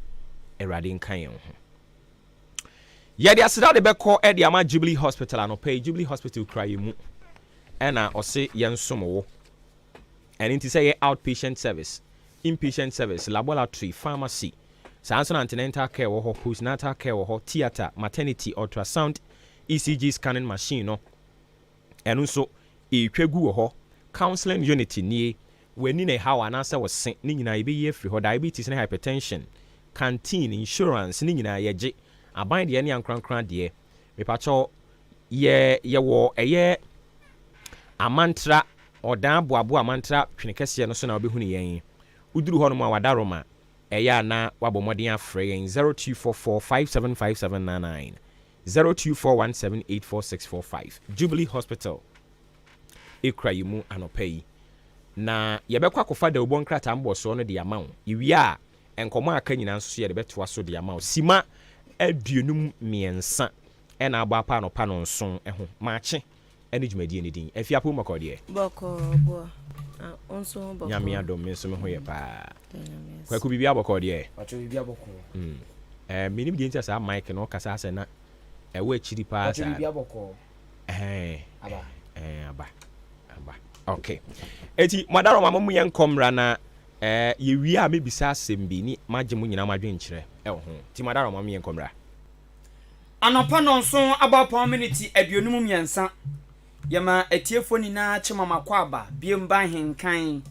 [SPEAKER 1] erade nkan yen ho. Yɛde aseda de bɛkɔ ɛde ama Jubilee Hospital anɔpɛ Jubilee Hospital kura yɛ mu ɛna ɔse yɛnsom wo ɛne nti sɛ yɛ outpatient service, inpatient service, laboratory, pharmacy, science and antenatal care wɔ hɔ, postnatal care wɔ hɔ, theatre, maternity, ultrasound, ECG scanning machine no ɛno nso ɛtwa gu wɔ hɔ, counseling unit nie w'ani na ɛhaw anaasɛ wɔse ne nyinaa yɛbɛyi afiri hɔ, diabetes ne hypertension, canteen, insurance ne nyinaa yɛgye aban deɛ ne ankrankran deɛ mepakyɛw yɛwɔ ɛyɛ amantra ɔdan boaboa amantra twene kɛseɛ no so na wobɛhu ne yɛn woduru hɔ no mu a wadaroma ɛyɛ ana wabɔ mmɔden afrɛ yɛn 0244575799 0241784645 Jubilee Hospital ekura yi mu anɔpa yi na yɛbɛkɔ akɔfa da ubon krata mbɔsoɔ no de ama wo iwie a nkɔmɔ aka nyinaa nso yɛde bɛtoa so de ama wo sima aduonum miɛnsa ɛna abɔ apa anɔpa no nson ɛho maakye ɛne dwumadie ne din afiapo makɔdeɛ
[SPEAKER 13] bɔkɔ onso bɔkɔ
[SPEAKER 1] nyame adom me nso me ho yɛ paa kwaku bibia bɔkɔdeɛ
[SPEAKER 4] wacho bibia bɔkɔ
[SPEAKER 1] menim deɛ nti saa mic no kasa asɛ na ɛwɔ akyiri paa
[SPEAKER 4] wacho bibia bɔkɔ
[SPEAKER 1] aba okay eti madaro mama mu yɛn kɔmra na yɛwie a mebisa asɛm bi ni magye mu nyinaa madwe nkyerɛ ɛwɔ ho ti madaro mama yɛn kɔmra
[SPEAKER 14] anɔpa no nso about community aduonum mmiɛnsa yɛma atiefo nyinaa kyema makɔ aba biem ba henkan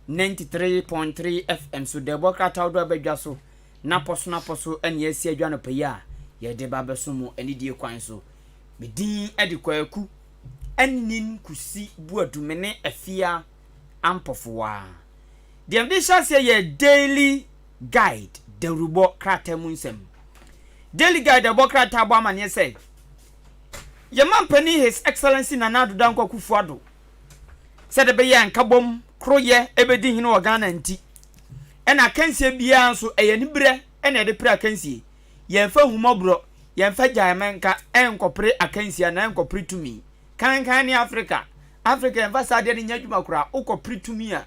[SPEAKER 14] 93.3 FM so de bɔkrata wodo abadwa so na poso ɛne asi adwa no pɛyi a yɛde ba bɛso mu anidie kwan so medin ɛde kwaku ɛnin kusi buadumene afia ampofoa deɛ mde hyɛ yɛ daily guide dawrubɔ krata mu nsɛm daily guide dawrubɔ krata bɔ amaneɛ sɛ yɛma mpani his excellency Nana Addo Dankwa Akufo-Addo sɛ de bɛyɛ nkabom kroyɛ ɛbɛdi hene wɔ Ghana nti ɛna kansie biara nso ɛyɛ ne brɛ ɛna ɛde pre akansie yɛmfa humɔborɔ yɛmfa gyaemenka ɛnkɔpre akansie na ɛnkɔpre tumi kan ni Africa yɛmfa saa deɛ ne nya adwuma kora wokɔpre tumi a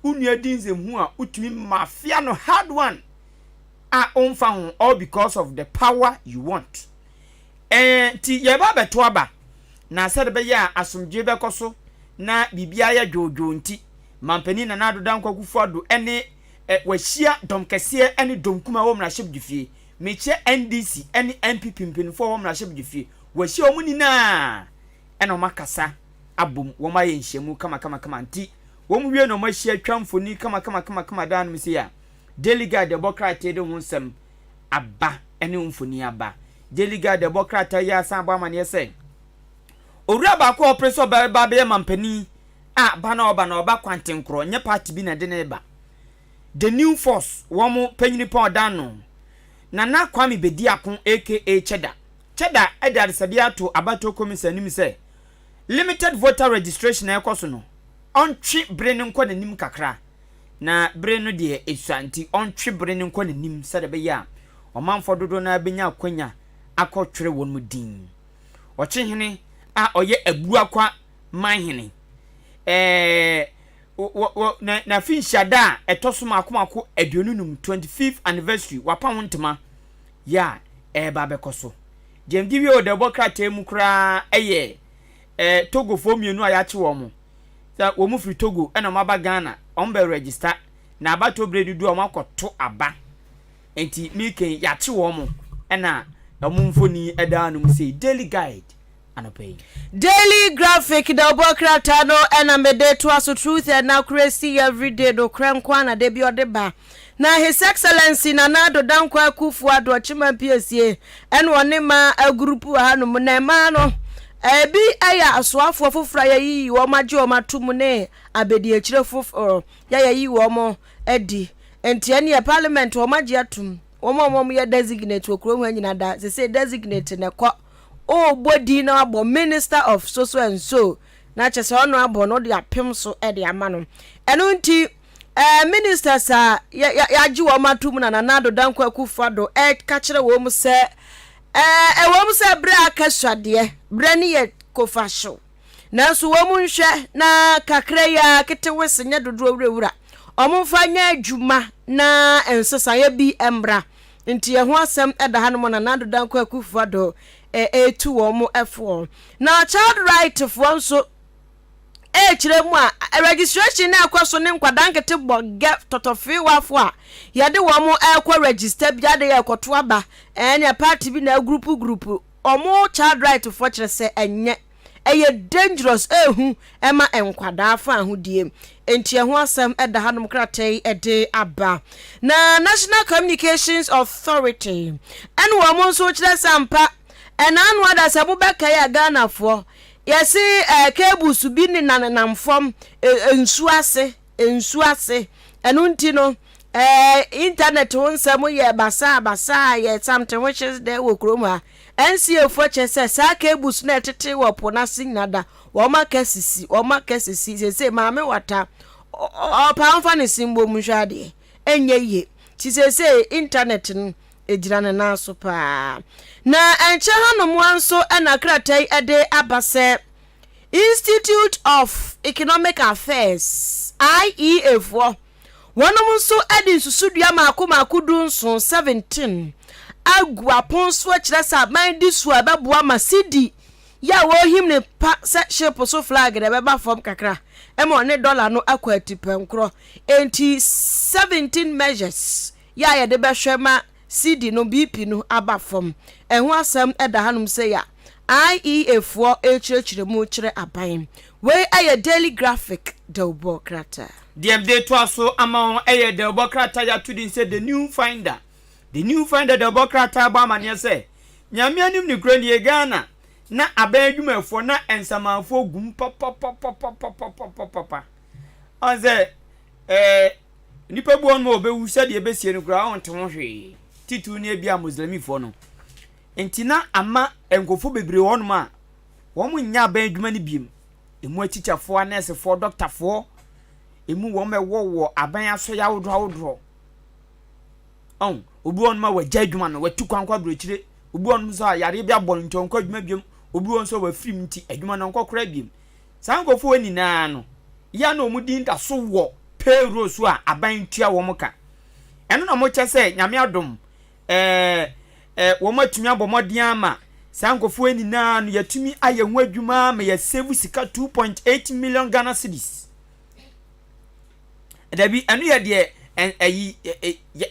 [SPEAKER 14] unua di nsɛm hu a utumi mafia no hard one a omfa ho all because of the power you want ti yɛba bɛto aba na sɛ de bɛyɛ a asomdwe bɛkɔ so na bibia yɛ dwodwo nti mampani Nana Addo Dankwa Akufo-Addo ɛne wɔahyia dɔm kɛseɛ ɛne dɔm kuma wɔ mmarahyɛ dwufie mekyɛ NDC ɛne MPP mpanyinfoɔ wɔ mmarahyɛ dwufie wɔahyia wɔn nyinaa ɛna wɔn akasa abom wɔn ayɛ nhyiamu kama nti wɔn wie na wɔn ahyia atwa mfoni kama daa no sɛ ya daily guide de bɔkrata de ho nsɛm aba ɛne mfoni aba daily guide de bɔkrata yɛ asan ba amaneɛ sɛ owura baako ɔpere so ba bɛyɛ mampani a ba na ɔba kwantenkorɔ nyɛ party bi na de ne ba the new force wɔn panyini pɔn dan no Nana Kwame bedi akon aka Cheda ɛde adesade ato abato commission nim sɛ limited voter registration ɛkɔ so no ɔntwe bere ne nkɔ nanim kakra na bere no deɛ esuanti ɔntwe bere ne nkɔ nanim sɛ de bɛyɛ a ɔmanfo dodo na benya akwanya akɔtwere wɔn mu din ɔkye hene a ɔyɛ abuakwa manhene na finhyada a ɛtɔ so makomako aduonunum 25th anniversary wapa ho ntema ya ɛba bɛkɔ so jemdi wi o de bɔkrata mu kra ɛyɛ Togo fo mienu a yache wo mo sa wo mu firi Togo ɛna ma ba Ghana on be register na abato bre dudu o makoto aba enti miken yache wo mo ɛna ɔmo mfoni ɛda no mu sei daily guide anopay
[SPEAKER 13] daily graphic da bɔkrata no ɛna mede to aso truth and accuracy everyday do krankwa na de bi ode ba na his excellency Nana Addo Dankwa Akufo-Addo chima PSA ɛna one ma a group ha no na ma no ebi aya asoafo fofora yayi wo magye o matum ne abedi akire foforo yayi wo mo edi enti ene parliament wo magye atum wo mo ye designate okro hu anyina da se designate ne ko o body na abo minister of so and so na chese ono abo no de apem so e de ama no eno nti minister sa yaji wo matum na Nana Addo Dankwa Akufo-Addo ka kire wo mu se wo mu se bre akaswade bre ne ye kofasho na so wo mu nhwe na kakra ya kete wesenya dodo wura omo fa nya adwuma na ensesa ya bi embra nti ye ho asem eda hanom na nado dan kwa kufuwa do etu wo mo efo na child right for nso chire mu a registration na akwaso ne nkwadan kete boge totofi wafo a ye de wo mo ekwa register bia de ye koto aba enya party bi na group omo child right for chire se enye eye dangerous ehu ema enkwada fa ahodie enti eho asem eda hanom kratai ede aba na National Communications Authority ene wo mo so chire sampa ena anu ada se bo beka ya Ghana fo yesi kebusu bi ni nanamfom ensu ase enu nti no internet wonsam ye basa ye something which is there wo kroma NCA for chese sa kebusu na tete wo pona signada wo makasisi se maame wata o pa mfa ne simbo muhwade enye ye ti se internet no ejirana na so pa na enche hanom wanso na kratai ede abase Institute of Economic Affairs IEF wonom so ede susudua makomakudu nso 17 agua ponso kire sa man disu abeboa ma cedi ya wo him ne pa ship so flag de beba form kakra emo ne dollar no akwati penkro enti 17 measures ya ye de behwema cedi no BP no aba form eho asem eda hanum se ya IEF echirechiremu chire aban we aye daily graphic Delbo Krata
[SPEAKER 14] DMD to so amount aye Delbo Krata ya tudin say the new finder Delbo Krata ba mane say nyame anim ni kro ni Ghana na abadwumafo na ensamanfo gum papa onze nipa bu on mo obewu se de ebesie no kra on temo hwe titu ni bia muslimifo no entina ama enkofo bebre wonum a won nya abadwuma ni biem emu atichafo nurse doctor fo emu won mewo aban aso ya wodro on obi won ma wagya adwuma no watu kwankwa brochire obi won so yare bia bol ntonkwa adwuma biem obi won so wa film nti adwuma no nkokora biem sankofo wani na no ya na omudi nda so wo payroll so a aban tua wo muka eno na mo chese nyame adom wo matumi abomodin ama sankofo ani na no yatumi ayehu adwuma ma ya save sika 2.8 million Ghana cedis dabi anu ye de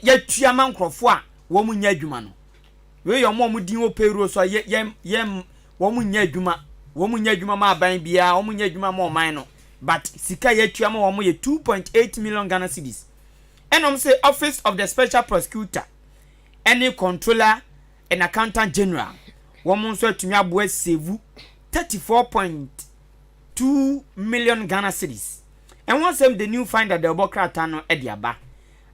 [SPEAKER 14] yatua mankrofo a wo munya adwuma no we yo mo mudin wo payroll so ye wo munya adwuma ma aban bia wo munya adwuma ma oman no but sika yatua ma wo ye 2.8 million Ghana cedis enom say Office of the Special Prosecutor any controller and accountant general woman so atumi aboa save 34.2 million Ghana cedis and once them the new finder the Bokrata no ediaba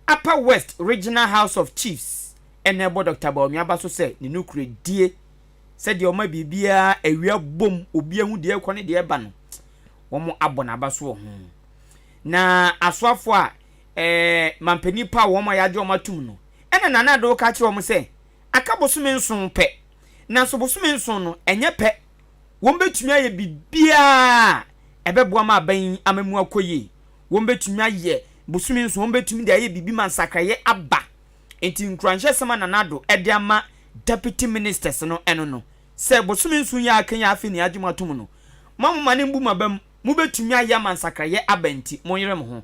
[SPEAKER 14] Upper West Regional House of Chiefs and ebo Dr. Bawumia so say ni no kredie said the oma bibia ewia bom obi ahu de ekone de eba no womo abona abaso ho na aswafo a mampani pa womo yaje omatum no ena nana do ka kire womo say aka bosume nson pe na so bosume nson no enye pe won betumi aye bibia ebeboa ma aban amamu akoye won betumi aye bosume nson won betumi de aye bibi man sakraye aba enti nkranhye sema nana do ede ama deputy ministers no eno no se bosume nson ya kan ya afi ni ajumatum no mamu mane mbu mabam mu betumi aye man sakraye aba enti monyere mo ho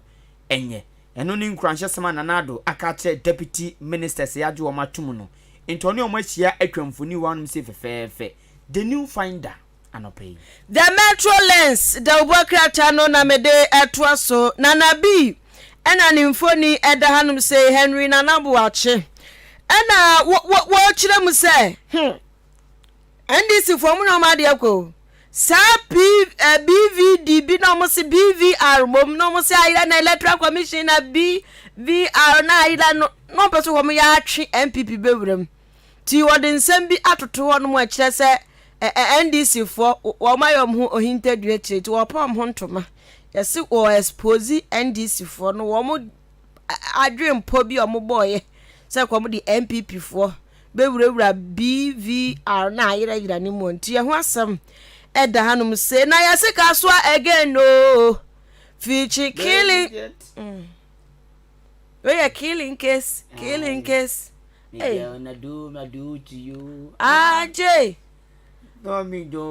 [SPEAKER 14] enye eno ni nkranhye sema nana do aka che deputy ministers ya ajuwa matum no enti oni omachia atwamfoni wanum se fefefe the new finder anopay
[SPEAKER 13] the metro lens the Bokrata no na mede etwa so nana bi ena ni mfoni eda hanum se Henry Nanabuache ena wo chire mu se ndc fo mu no ma de akọ sa BVD bi no mo se BVR mom no mo se ayira na electoral commission na BVR na ayira no peso wo mo ya atwe MPP bewrem ti wode nsem bi atoto ho no mo akire se NDC fo wo mayom ho ohintadu akire ti wo pam ho ntoma yesi o expose NDC fo no wo mo adwempo bi o mo boye se ko mo di MPP fo bewurawura BVR na ayira ni mo nti ho asem eda hanum se na yesi ka so again no future killing we are killing case
[SPEAKER 14] I do to you.
[SPEAKER 13] Jay.
[SPEAKER 14] Don't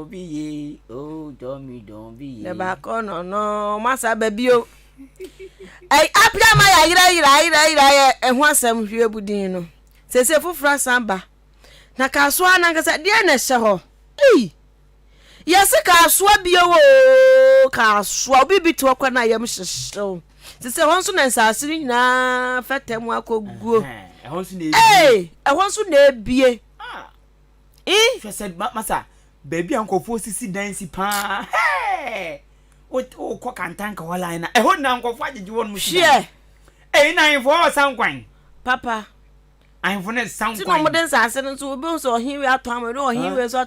[SPEAKER 14] be ye. Oh, don't be ye.
[SPEAKER 13] The back on, no, Massa baby. I apply my and once I'm here, Budino. Says a full samba. Na kaswana ngasa dia na sheho. Yes, kaswa bio kaswa bibi to akwa na yam hyehyɛ. Sese honso na nsasiri na fatem akoguo.
[SPEAKER 14] Honso na
[SPEAKER 13] honso na ebie.
[SPEAKER 14] Said masa baby ankofo sisi dansi pa. O ko kantanka wala na. Ho na ankofo agege won mu
[SPEAKER 13] hye.
[SPEAKER 14] Na info sankwan.
[SPEAKER 13] Papa
[SPEAKER 14] I'm for next sound.
[SPEAKER 13] No more than I said, so we'll be so here we are, Tom, or here we are.